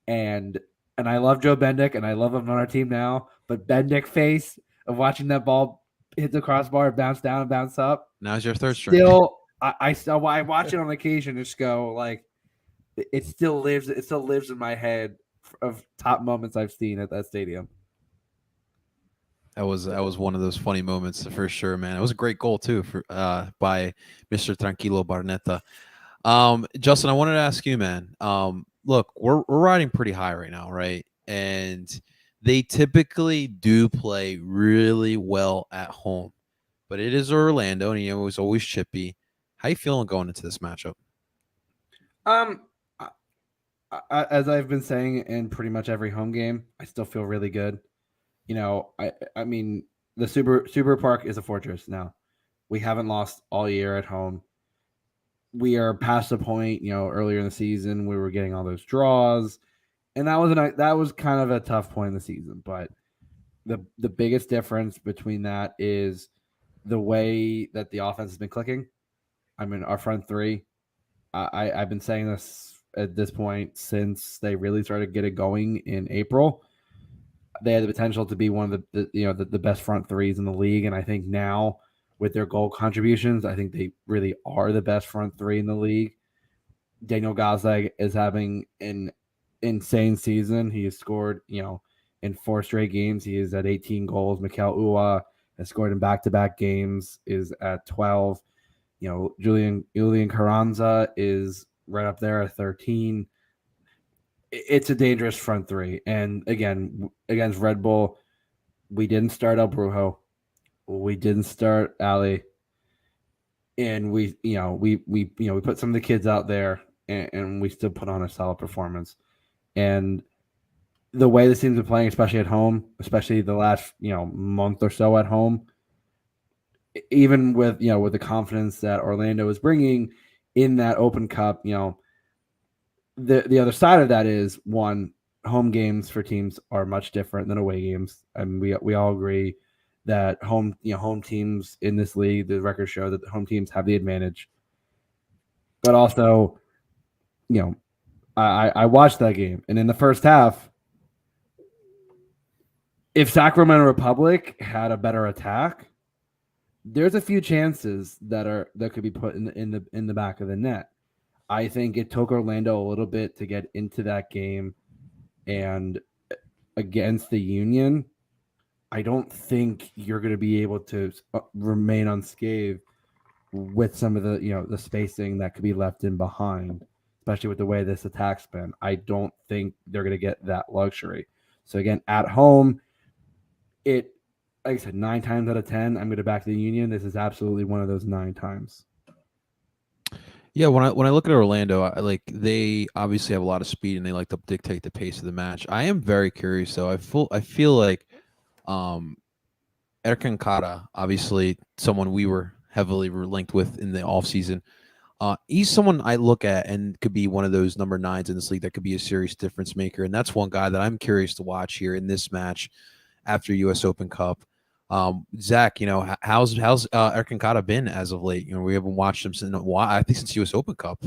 S4: and I love Joe Bendick, and I love him on our team now. But Bendick face of watching that ball hit the crossbar, bounce down, and bounce up.
S1: Now's your third string.
S4: Still, I watch it on occasion and just go like, it still lives. It still lives in my head of top moments I've seen at that stadium.
S1: That was one of those funny moments for sure, man. It was a great goal too for by Mr. Tranquilo Barnetta. Justin, I wanted to ask you, man. Look, we're riding pretty high right now, right? And they typically do play really well at home, but it is Orlando, and it was always chippy. How you feeling going into this matchup?
S4: As I've been saying in pretty much every home game, I still feel really good. I mean, the Super Park is a fortress now. We haven't lost all year at home. We are past the point, earlier in the season we were getting all those draws, and that was kind of a tough point in the season. But the biggest difference between that is the way that the offense has been clicking. I mean, our front three. I've been saying this at this point since they really started getting going in April. They had the potential to be one of the best front threes in the league, and I think now with their goal contributions, I think they really are the best front three in the league. Daniel Gazdag is having an insane season. He has scored, in 4 straight games. He is at 18 goals. Mikel Ua has scored in back-to-back games, is at 12. Julian Carranza is right up there at 13. It's a dangerous front three. And again, against Red Bull, we didn't start El Brujo. We didn't start Ali. And we put some of the kids out there, and we still put on a solid performance. And the way the team's been playing, especially at home, especially the last, month or so at home, even with the confidence that Orlando is bringing in that Open Cup, the other side of that is, one, home games for teams are much different than away games. I mean, we all agree that home teams in this league, the records show that the home teams have the advantage. But also, I watched that game, and in the first half, if Sacramento Republic had a better attack, there's a few chances that could be put in the back of the net. I think it took Orlando a little bit to get into that game, and against the Union, I don't think you're going to be able to remain unscathed with some of the spacing that could be left in behind, especially with the way this attack's been. I don't think they're going to get that luxury. So again, at home, like I said, 9 times out of 10, I'm going to back the Union. This is absolutely one of those 9 times.
S1: Yeah, when I look at Orlando, they obviously have a lot of speed and they like to dictate the pace of the match. I am very curious though. I feel like Erkan Kara, obviously someone we were heavily linked with in the offseason. He's someone I look at and could be one of those number 9s in this league that could be a serious difference maker. And that's one guy that I'm curious to watch here in this match after US Open Cup. Zach, how's Erkan Kara been as of late? We haven't watched him since I think since US Open Cup.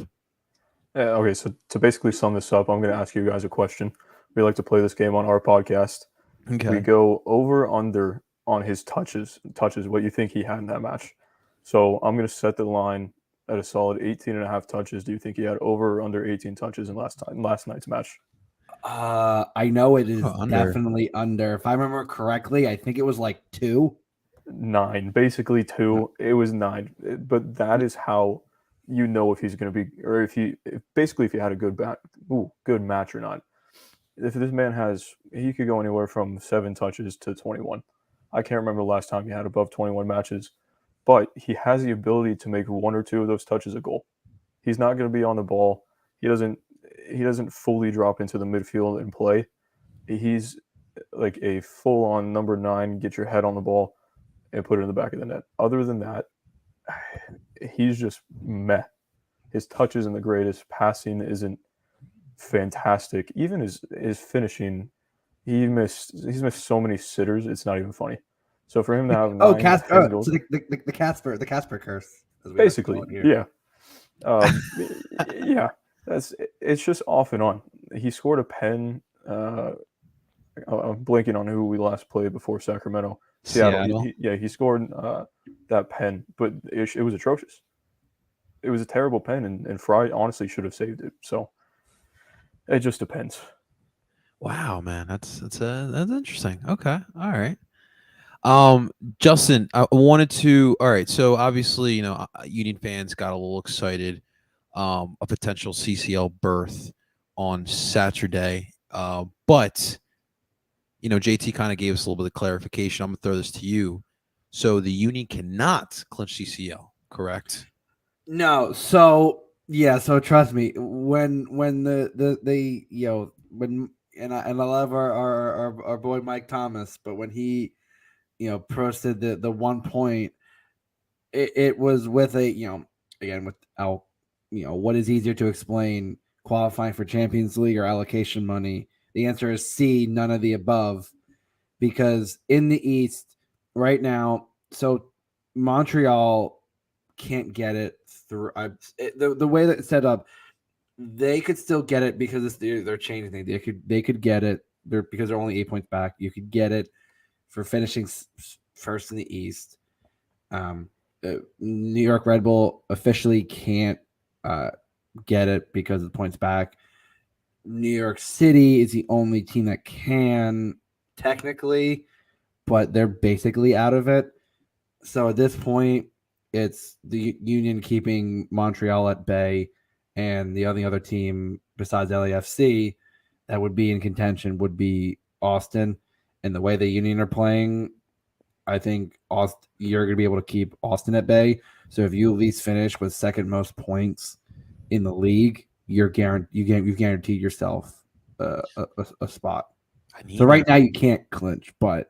S5: Yeah, okay, so to basically sum this up, I'm going to ask you guys a question. We like to play this game on our podcast.
S1: Okay.
S5: We go over under on his touches, what you think he had in that match. So I'm going to set the line at a solid 18.5 touches. Do you think he had over or under 18 touches in last night's match?
S4: I know it is definitely under. If I remember correctly, I think it was like 2.
S5: 9, basically 2. It was 9, but that is how you know if he's going to be, or if he had a good match or not. If this man he could go anywhere from 7 touches to 21. I can't remember the last time he had above 21 matches, but he has the ability to make 1 or 2 of those touches a goal. He's not going to be on the ball. He doesn't fully drop into the midfield and play. He's like a full-on number 9, get your head on the ball and put it in the back of the net. Other than that, he's just meh. His touch isn't the greatest. Passing isn't fantastic. Even his finishing, he's missed so many sitters, it's not even funny. So for him to have 9 goals,
S4: so the Casper curse.
S5: Basically, yeah. Yeah. It's just off and on. He scored a pen. I'm blanking on who we last played before Sacramento. Seattle. He scored that pen, but it was atrocious. It was a terrible pen, and Fry honestly should have saved it. So It just depends.
S1: Wow, man, that's interesting. Okay, all right. Justin, I wanted to. All right, so obviously, Union fans got a little excited. A potential CCL berth on Saturday, but JT kind of gave us a little bit of clarification. I'm gonna throw this to you. So the Union cannot clinch CCL, correct?
S4: No, so yeah, so trust me, when they when I love our boy Mike Thomas, but when he posted the 1 point, it was with a again without what is easier to explain, qualifying for Champions League or allocation money. The answer is C, none of the above, because in the East right now, so Montreal can't get it through. The way that it's set up, they could still get it because they're changing things. They could get it because they're only 8 points back. You could get it for finishing first in the East. New York Red Bull officially can't get it because of the points back. New York City is the only team that can technically, but they're basically out of it. So at this point, it's the Union keeping Montreal at bay, and the only other team besides LAFC that would be in contention would be Austin. And the way the Union are playing, I think you're going to be able to keep Austin at bay. So if you at least finish with second most points in the league, you've guaranteed yourself a spot. So right now you can't clinch, but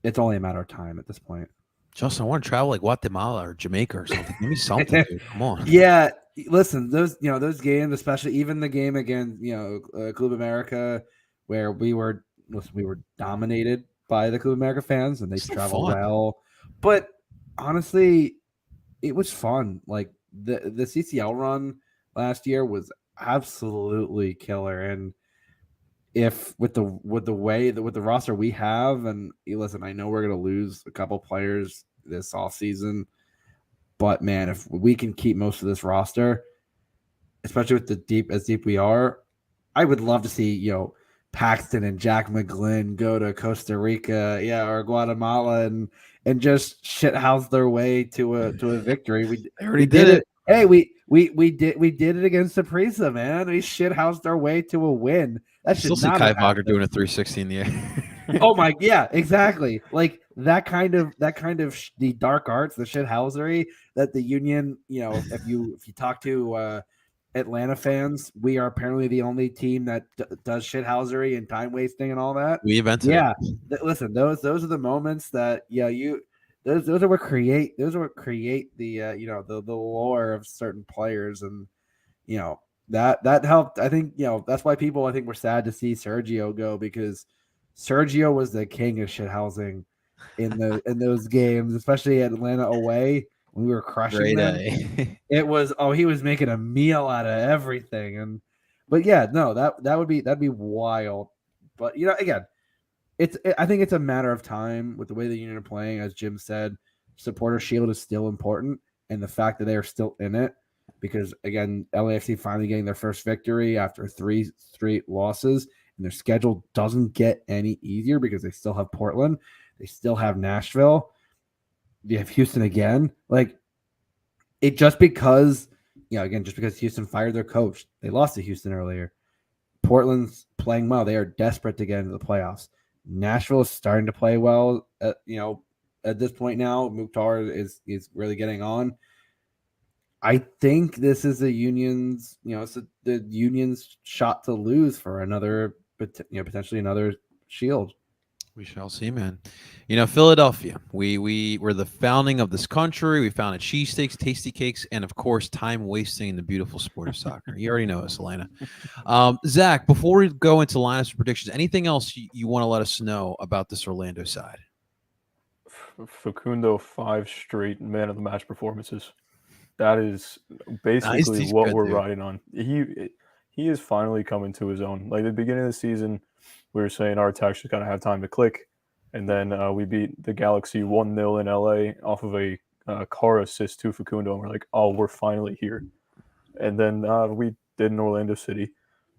S4: it's only a matter of time at this point.
S1: Justin, I want to travel like Guatemala or Jamaica or something. Give me something, dude. Come on.
S4: Yeah, listen, those games, especially even the game against Club America, where we were dominated by the Club America fans, and they travel well. But honestly, it was fun. Like the CCL run last year was absolutely killer, and if with the roster we have, and listen, I know we're gonna lose a couple players this offseason, but man, if we can keep most of this roster, especially with the deep we are, I would love to see Paxton and Jack McGlynn go to Costa Rica, or Guatemala, and just shithouse their way to a victory. We
S1: already did it.
S4: Hey, we did it against Saprissa, man. We shithoused our way to a win. That should
S1: still
S4: not
S1: see Kai
S4: have
S1: Wagner doing a 360 in the air.
S4: Oh my, yeah, exactly. Like that kind of the dark arts, the shithousery that the Union, if you talk to Atlanta fans, we are apparently the only team that does shithousery and time wasting and all that.
S1: We invented
S4: it. Listen, those are the moments that those are what create the the lore of certain players, and that helped. I think that's why people I think were sad to see Sergio go, because Sergio was the king of shithousing in those games, especially at Atlanta away when we were crushing them. It was he was making a meal out of everything, but yeah, no, that'd be wild. But again, I think it's a matter of time with the way the Union are playing. As Jim said, supporter shield is still important, and the fact that they are still in it, because again, LAFC finally getting their first victory after 3 straight losses. And their schedule doesn't get any easier because they still have Portland. They still have Nashville. They have Houston again. Like, it just because Houston fired their coach. They lost to Houston earlier. Portland's playing well. They are desperate to get into the playoffs. Nashville is starting to play well at this point now. Mukhtar is really getting on. I think this is the Union's, it's the Union's shot to lose for another, potentially another shield.
S1: We shall see, man. Philadelphia. We were the founding of this country. We founded cheesesteaks, tasty cakes, and of course, time wasting in the beautiful sport of soccer. You already know us, Elena. Zach, before we go into lineups predictions, anything else you want to let us know about this Orlando side?
S5: Facundo, 5 straight man of the match performances. That is basically what we're riding on. He is finally coming to his own. Like at the beginning of the season, we were saying our attacks just kind of have time to click, and then we beat the Galaxy 1-0 in LA off of a car assist to Facundo, and we're like, oh, we're finally here. And then we did in Orlando City.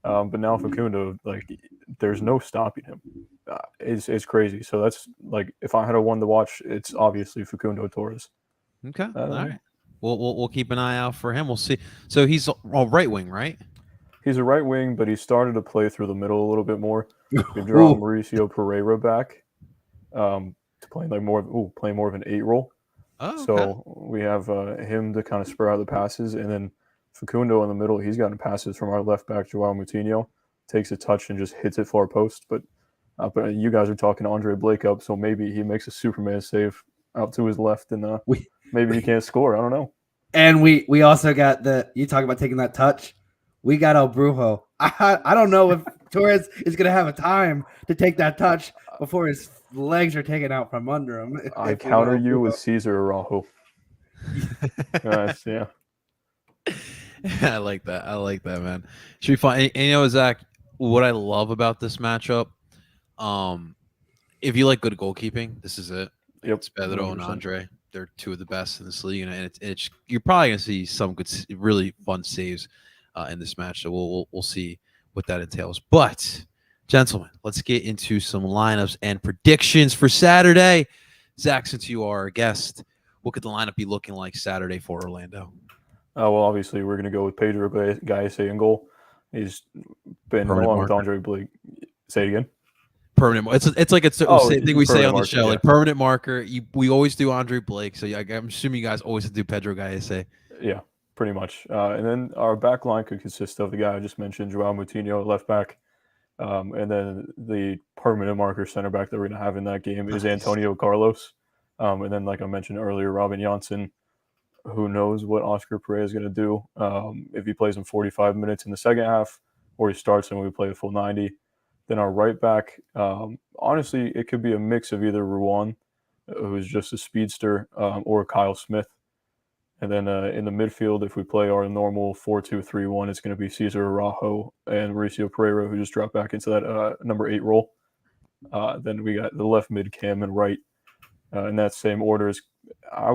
S5: But now Facundo, like, there's no stopping him. It's crazy. So that's like, if I had a one to watch, it's obviously Facundo Torres.
S1: Okay, all right. We'll keep an eye out for him. We'll see. So he's a right wing, right?
S5: He's a right wing, but he started to play through the middle a little bit more. We've drawn Mauricio Pereira back to play playing more of an 8 role.
S1: Oh, okay.
S5: So we have him to kind of spur out the passes, and then Facundo in the middle. He's gotten passes from our left back Joao Moutinho, takes a touch and just hits it far post. But you guys are talking Andre Blake up, so maybe he makes a Superman save out to his left, and maybe he can't score. I don't know.
S4: And we also got you talk about taking that touch. We got El Brujo. I don't know if Torres is going to have a time to take that touch before his legs are taken out from under him.
S5: I counter you with Cesar Araujo. Yeah.
S1: I like that. Man. Should be fun. And Zach, what I love about this matchup, if you like good goalkeeping, this is it.
S5: Yep.
S1: It's Pedro and Andre. They're two of the best in this league, and it's you're probably gonna see some good, really fun saves in this match. So we'll see what that entails. But gentlemen, let's get into some lineups and predictions for Saturday. Zach, since you are a guest, what could the lineup be looking like Saturday for Orlando?
S5: Well, obviously we're gonna go with Pedro Gallese in goal. He's been along with Andre Blake. Say it again.
S1: Permanent. It's like the same thing we say on the show, like permanent marker. We always do Andre Blake, so I'm assuming you guys always do Pedro Gallese.
S5: Yeah, pretty much. And then our back line could consist of the guy I just mentioned, Joao Moutinho, left back, and then the permanent marker center back that we're going to have in that game is Antonio Carlos, and then, like I mentioned earlier, Robin Janssen. Who knows what Oscar Pereira is going to do if he plays in 45 minutes in the second half, or he starts and we play a full 90. Then our right back, honestly, it could be a mix of either Ruan, who's just a speedster, or Kyle Smith. And then in the midfield, if we play our normal 4-2-3-1, it's going to be Cesar Araujo and Mauricio Pereira, who just dropped back into that number 8 role. Then we got the left mid, Cam, and right in that same order. I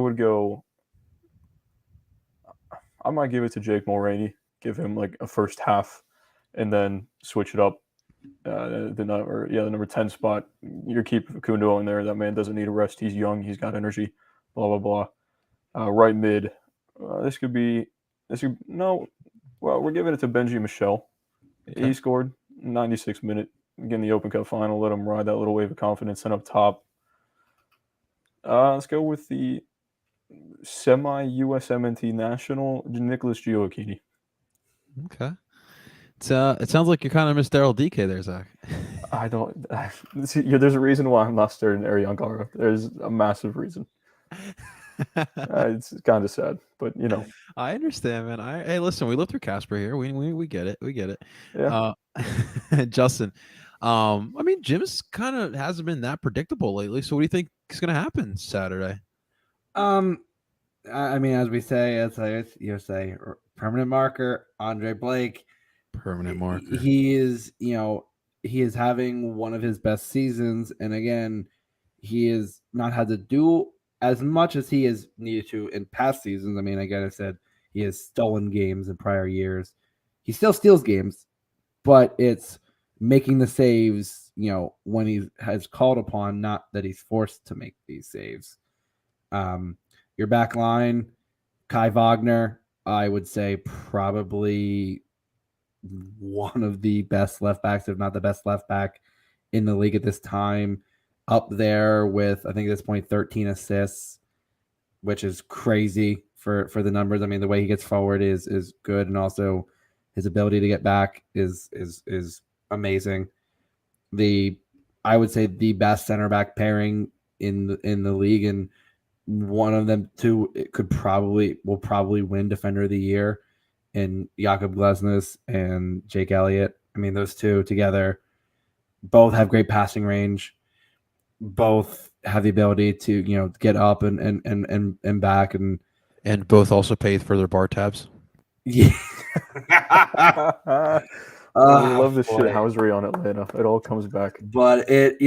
S5: might give it to Jake Mulroney, give him like a first half, and then switch it up. The number 10 spot, you're keeping Facundo in there. That man doesn't need a rest. He's young. He's got energy. Blah, blah, blah. Right mid. We're giving it to Benji Michel. Okay. He scored 96 minute, getting the Open Cup final. Let him ride that little wave of confidence. And up top, let's go with the semi-USMNT national, Nicholas Gioacchini.
S1: Okay. It sounds like you kind of missed Daryl DK there, Zach.
S5: I don't. There's a reason why I'm not starting Ariane Gara. There's a massive reason. It's kind of sad, but
S1: I understand, man. Hey, listen, we live through Casper here. We get it. We get it.
S5: Yeah.
S1: Justin, I mean, Jim's kind of hasn't been that predictable lately. So what do you think is going to happen Saturday?
S4: I mean, as we say, you say permanent marker, Andre Blake.
S1: Permanent marker.
S4: He is having one of his best seasons, and again, he has not had to do as much as he has needed to in past seasons. I mean, again, I said he has stolen games in prior years. He still steals games, but it's making the saves, when he has called upon, not that he's forced to make these saves. Your back line, Kai Wagner, I would say probably one of the best left backs, if not the best left back in the league at this time. Up there with, I think at this point, 13 assists, which is crazy for the numbers. I mean, the way he gets forward is good, and also his ability to get back is amazing. I would say the best center back pairing in the league, and one of them too, will probably win Defender of the Year, and Jakob Glesnes and Jake Elliott. I mean, those two together both have great passing range. Both have the ability to get up and back, and
S1: both also pay for their bar tabs.
S4: Yeah.
S5: I love this shit housery on Atlanta. It all comes back.
S4: But if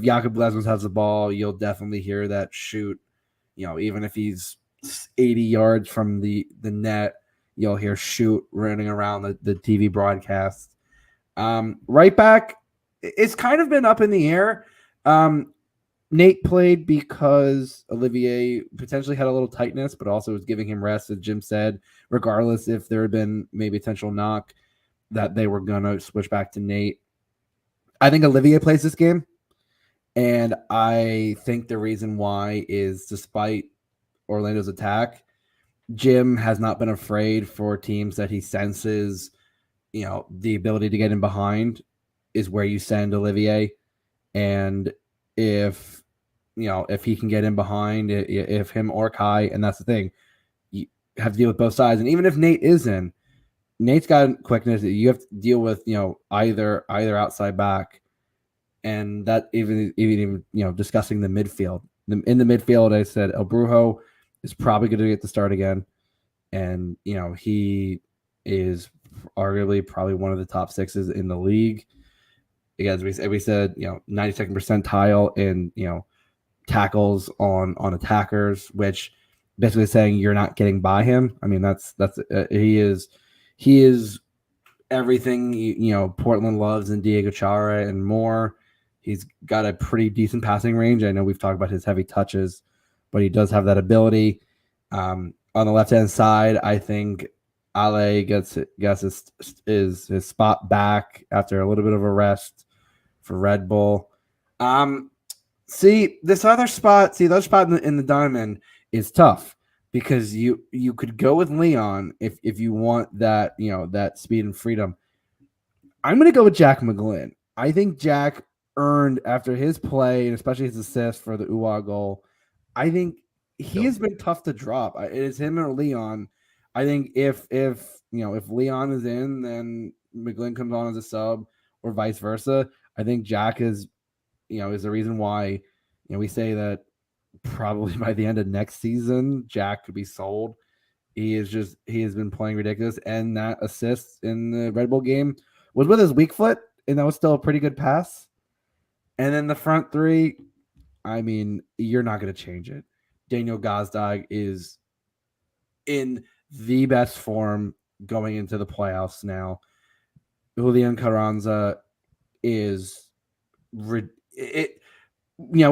S4: Jakob Glesnes has the ball, you'll definitely hear that shoot. Even if he's 80 yards from the net, you'll hear shoot running around the TV broadcast. Right back, it's kind of been up in the air. Nate played because Olivier potentially had a little tightness, but also was giving him rest, as Jim said, regardless if there had been maybe potential knock, that they were going to switch back to Nate. I think Olivier plays this game, and I think the reason why is despite Orlando's attack, Jim has not been afraid for teams that he senses, the ability to get in behind is where you send Olivier. And if he can get in behind, if him or Kai, and that's the thing, you have to deal with both sides. And even if Nate is in, Nate's got quickness. You have to deal with, either outside back, and that even discussing the midfield. In the midfield, I said El Brujo is probably going to get the start again, and he is arguably probably one of the top sixes in the league. Again, as we said, 92nd percentile in tackles on attackers, which basically saying you're not getting by him. I mean, that's he is everything Portland loves in Diego Chara and more. He's got a pretty decent passing range. I know we've talked about his heavy touches, but he does have that ability. On the left hand side, I think Ale gets his spot back after a little bit of a rest for Red Bull. The other spot in the diamond is tough because you could go with Leon if you want that, that speed and freedom. I'm going to go with Jack McGlynn. I think Jack earned, after his play and especially his assist for the UA goal, I think he has been tough to drop. It is him or Leon. I think if Leon is in, then McGlynn comes on as a sub or vice versa. I think Jack is the reason why, we say that probably by the end of next season, Jack could be sold. He has been playing ridiculous, and that assist in the Red Bull game was with his weak foot, and that was still a pretty good pass. And then the front three, I mean, you're not going to change it. Daniel Gazdag is in the best form going into the playoffs now. Julian Carranza is we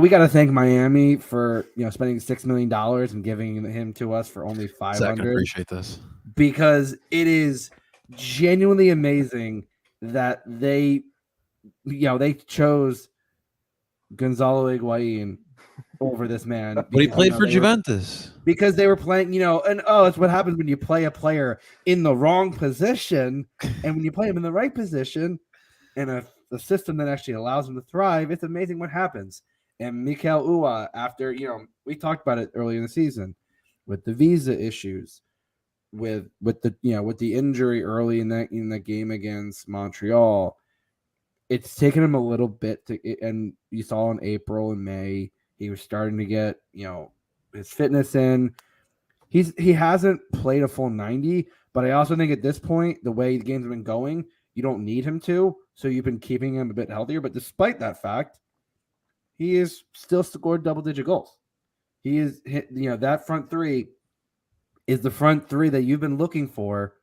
S4: got to thank Miami for spending $6 million and giving him to us for only $500.
S1: Zach, I appreciate this
S4: because it is genuinely amazing that they chose Gonzalo Higuain over this man.
S1: But he played for Juventus
S4: because they were playing, and it's what happens when you play a player in the wrong position, and when you play him in the right position, in a system that actually allows him to thrive. It's amazing what happens. And Mikel Ua, after we talked about it earlier in the season, with the visa issues, with the injury early in that game against Montreal, it's taken him a little bit and you saw in April and May he was starting to get his fitness in. He hasn't played a full 90, but I also think at this point, the way the game's been going, you don't need him to, so you've been keeping him a bit healthier. But despite that fact, he is still scored double-digit goals. He is that front three is the front three that you've been looking for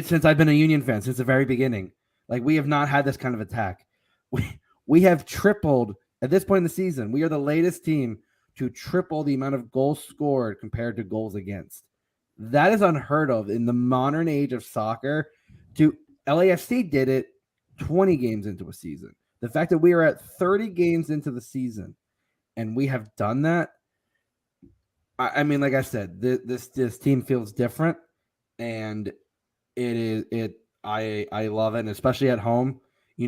S4: since I've been a Union fan, since the very beginning. Like, we have not had this kind of attack. We have tripled at this point in the season. We are the latest team to triple the amount of goals scored compared to goals against. That is unheard of in the modern age of soccer. LAFC did it 20 games into a season. The fact that we are at 30 games into the season and we have done that, I mean, like I said, this team feels different, and I love it, and especially at home.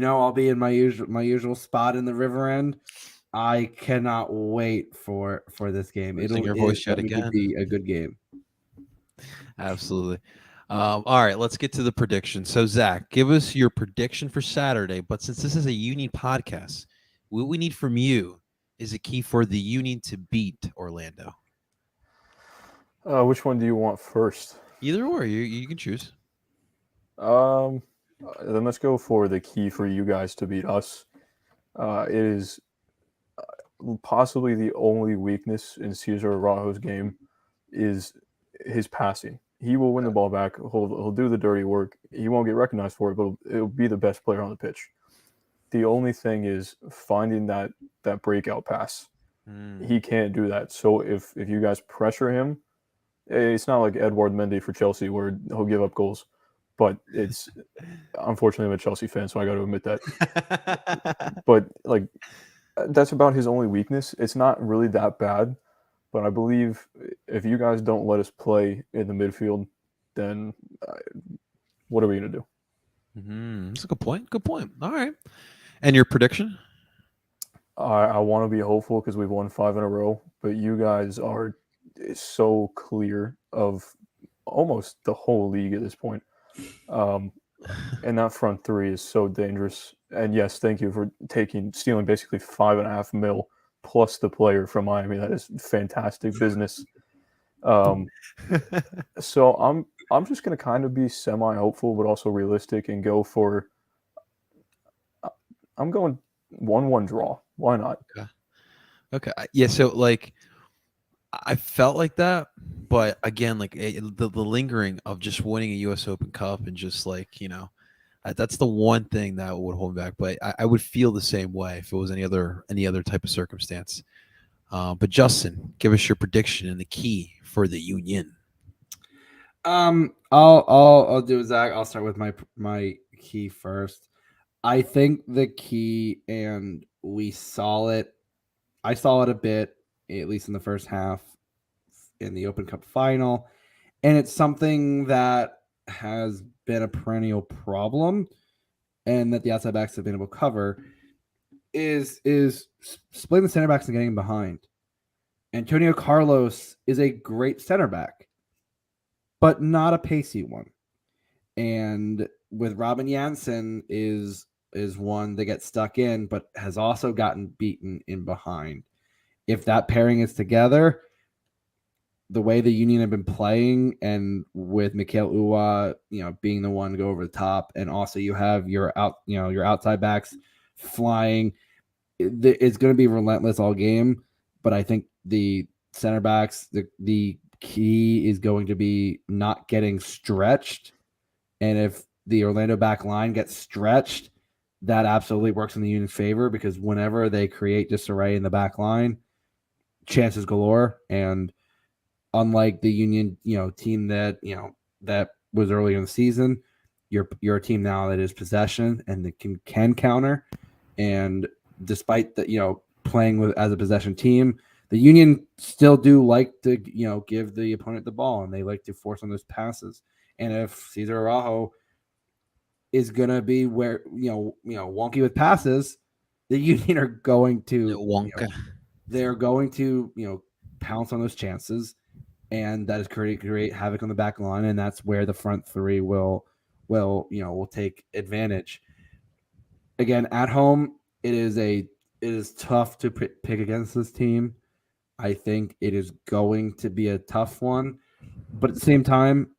S4: I'll be in my usual spot in the river end. I cannot wait for this game.
S1: It'll
S4: be a good game.
S1: Absolutely. All right, let's get to the prediction. So, Zach, give us your prediction for Saturday. But since this is a Union podcast, what we need from you is a key for the Union to beat Orlando.
S5: Which one do you want first?
S1: Either or, you can choose.
S5: Then let's go for the key for you guys to beat us. It is possibly the only weakness in Cesar Araujo's game is his passing. He will win the ball back. He'll do the dirty work. He won't get recognized for it, but it'll be the best player on the pitch. The only thing is finding that breakout pass. He can't do that. So if you guys pressure him, it's not like Edouard Mendy for Chelsea where he'll give up goals. But it's unfortunately I'm a Chelsea fan, so I got to admit that. But like that's about his only weakness. It's not really that bad. But I believe if you guys don't let us play in the midfield, then what are we going to do?
S1: That's a good point. Good point. All right. And your prediction?
S5: I want to be hopeful because we've won 5 in a row, but you guys are so clear of almost the whole league at this point. And that front three is so dangerous. And yes, thank you for stealing basically $5.5 million plus the player from Miami. That is fantastic business. So I'm just going to kind of be semi-hopeful, but also realistic and go for. I'm going 1-1 draw. Why not?
S1: Okay. Yeah. So like, I felt like that, but again, like the lingering of just winning a U.S. Open Cup and just like that's the one thing that would hold me back. But I would feel the same way if it was any other type of circumstance. But Justin, give us your prediction and the key for the Union.
S4: I'll do Zach. I'll start with my key first. I think the key, and we saw it. I saw it a bit, at least in the first half, in the Open Cup final, and it's something that has been a perennial problem, and that the outside backs have been able to cover. Is splitting the center backs and getting behind. Antonio Carlos is a great center back, but not a pacey one. And with Robin Janssen is one that gets stuck in, but has also gotten beaten in behind. If that pairing is together, the way the Union have been playing, and with Mikael Uwa, being the one to go over the top, and also you have your outside backs flying, it's going to be relentless all game. But I think the center backs, the key is going to be not getting stretched. And if the Orlando back line gets stretched, that absolutely works in the Union's favor, because whenever they create disarray in the back line, chances galore. And unlike the Union, team that was earlier in the season, you're a team now that is possession and that can counter. And despite the playing as a possession team, the Union still do like to give the opponent the ball, and they like to force on those passes. And if Cesar Araujo is gonna be wonky with passes, the Union are going to they're going to pounce on those chances, and that is create havoc on the back line, and that's where the front three will take advantage. Again, at home, it is tough to pick against this team. I think it is going to be a tough one, but at the same time,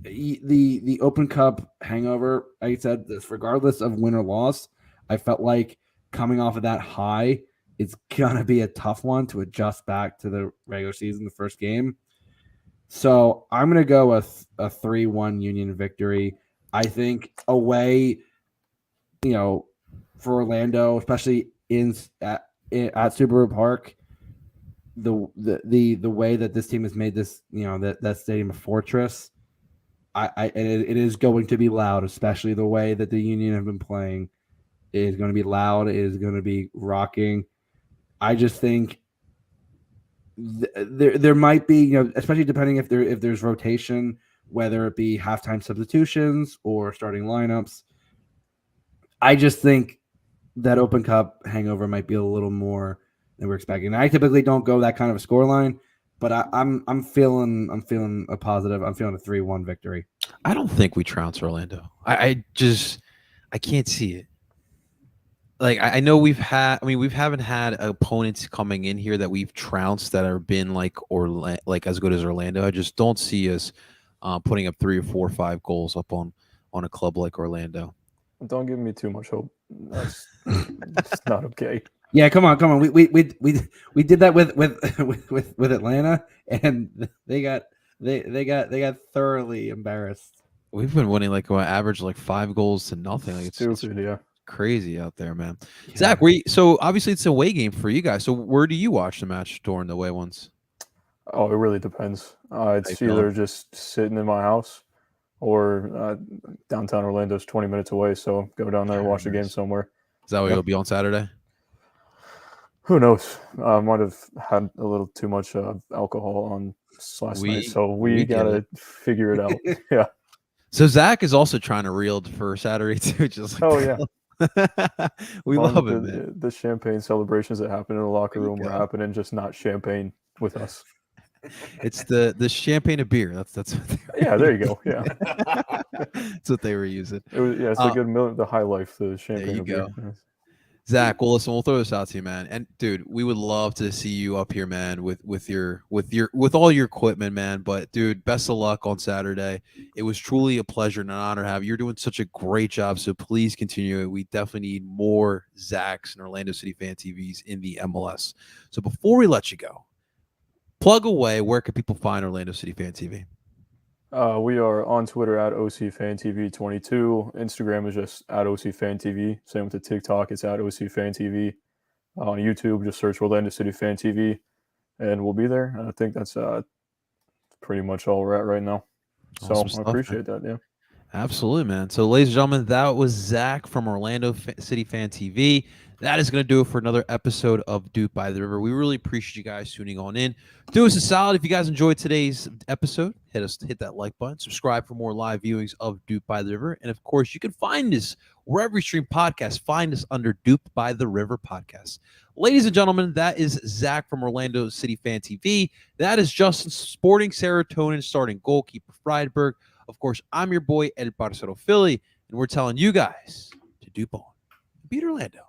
S4: the Open Cup hangover, I said this, regardless of win or loss, I felt like coming off of that high, it's gonna be a tough one to adjust back to the regular season, the first game. So I'm gonna go with a 3-1 Union victory. I think away, for Orlando, especially at Subaru Park, the way that this team has made this, that stadium a fortress, it is going to be loud, especially the way that the Union have been playing. It is going to be loud. It is going to be rocking. I just think there might be, especially depending if there's rotation, whether it be halftime substitutions or starting lineups. I just think that Open Cup hangover might be a little more than we're expecting. I typically don't go that kind of a scoreline, but I'm feeling a positive. I'm feeling a 3-1 victory.
S1: I don't think we trounce Orlando. I can't see it. Like I know we haven't had opponents coming in here that we've trounced that have been like as good as Orlando. I just don't see us putting up 3 or 4 or 5 goals up on a club like Orlando.
S5: Don't give me too much hope. That's not okay.
S4: Yeah, come on. We did that with Atlanta, and they got They got thoroughly embarrassed.
S1: We've been winning like on average like 5 goals to nothing. Like it's
S5: Stupid, yeah.
S1: crazy out there, man.
S4: Yeah.
S1: Zach, so obviously it's a away game for you guys. So where do you watch the match during the away ones?
S5: Oh, it really depends. It's
S1: you
S5: either
S1: feeling?
S5: just sitting in my house or downtown Orlando's 20 minutes away. So go down there and watch the game
S1: Nice.
S5: somewhere.
S1: Is that where
S5: Yep.
S1: you'll be on Saturday?
S5: Who knows? I might have had a little too much alcohol on last night. So we
S1: get
S5: got to
S1: it.
S5: figure it out. Yeah.
S1: So Zach is also trying to reel for Saturday too. Just like
S5: Oh, yeah.
S1: we
S5: Long
S1: love
S5: as
S1: it, man.
S5: the champagne celebrations that happen in the locker
S1: There you
S5: room were
S1: go.
S5: happening, just not champagne with us.
S1: It's the champagne of beer. That's what
S5: Yeah, there you go. Yeah.
S1: that's what they were using.
S5: It was, yeah, it's a good the high life, the champagne
S1: you
S5: of beer.
S1: go.
S5: Yes.
S1: Zach, well, listen, we'll throw this out to you, man. And dude, we would love to see you up here, man, with all your equipment, man. But dude, best of luck on Saturday. It was truly a pleasure and an honor to have you. You're doing such a great job. So please continue. We definitely need more Zachs and Orlando City Fan TVs in the MLS. So before we let you go, plug away. Where can people find Orlando City Fan TV?
S5: We are on Twitter at OCFanTV22. Instagram is just at OCFanTV. Same with the TikTok. It's at OCFanTV. On YouTube, just search Orlando City Fan TV, and we'll be there. And I think that's pretty much all we're at right now. So
S1: Awesome
S5: I
S1: stuff,
S5: appreciate that. Yeah.
S1: Absolutely, man. So, ladies and gentlemen, that was Zach from Orlando City Fan TV. That is going to do it for another episode of Dupe by the River. We really appreciate you guys tuning on in. Do us a solid if you guys enjoyed today's episode. Hit that like button. Subscribe for more live viewings of Dupe by the River. And of course, you can find us wherever you stream podcasts. Find us under Dupe by the River podcast. Ladies and gentlemen, that is Zach from Orlando City Fan TV. That is Justin Sporting Serotonin starting goalkeeper Friedberg. Of course, I'm your boy, El Parcero Philly, and we're telling you guys to dupe on. Beat Orlando.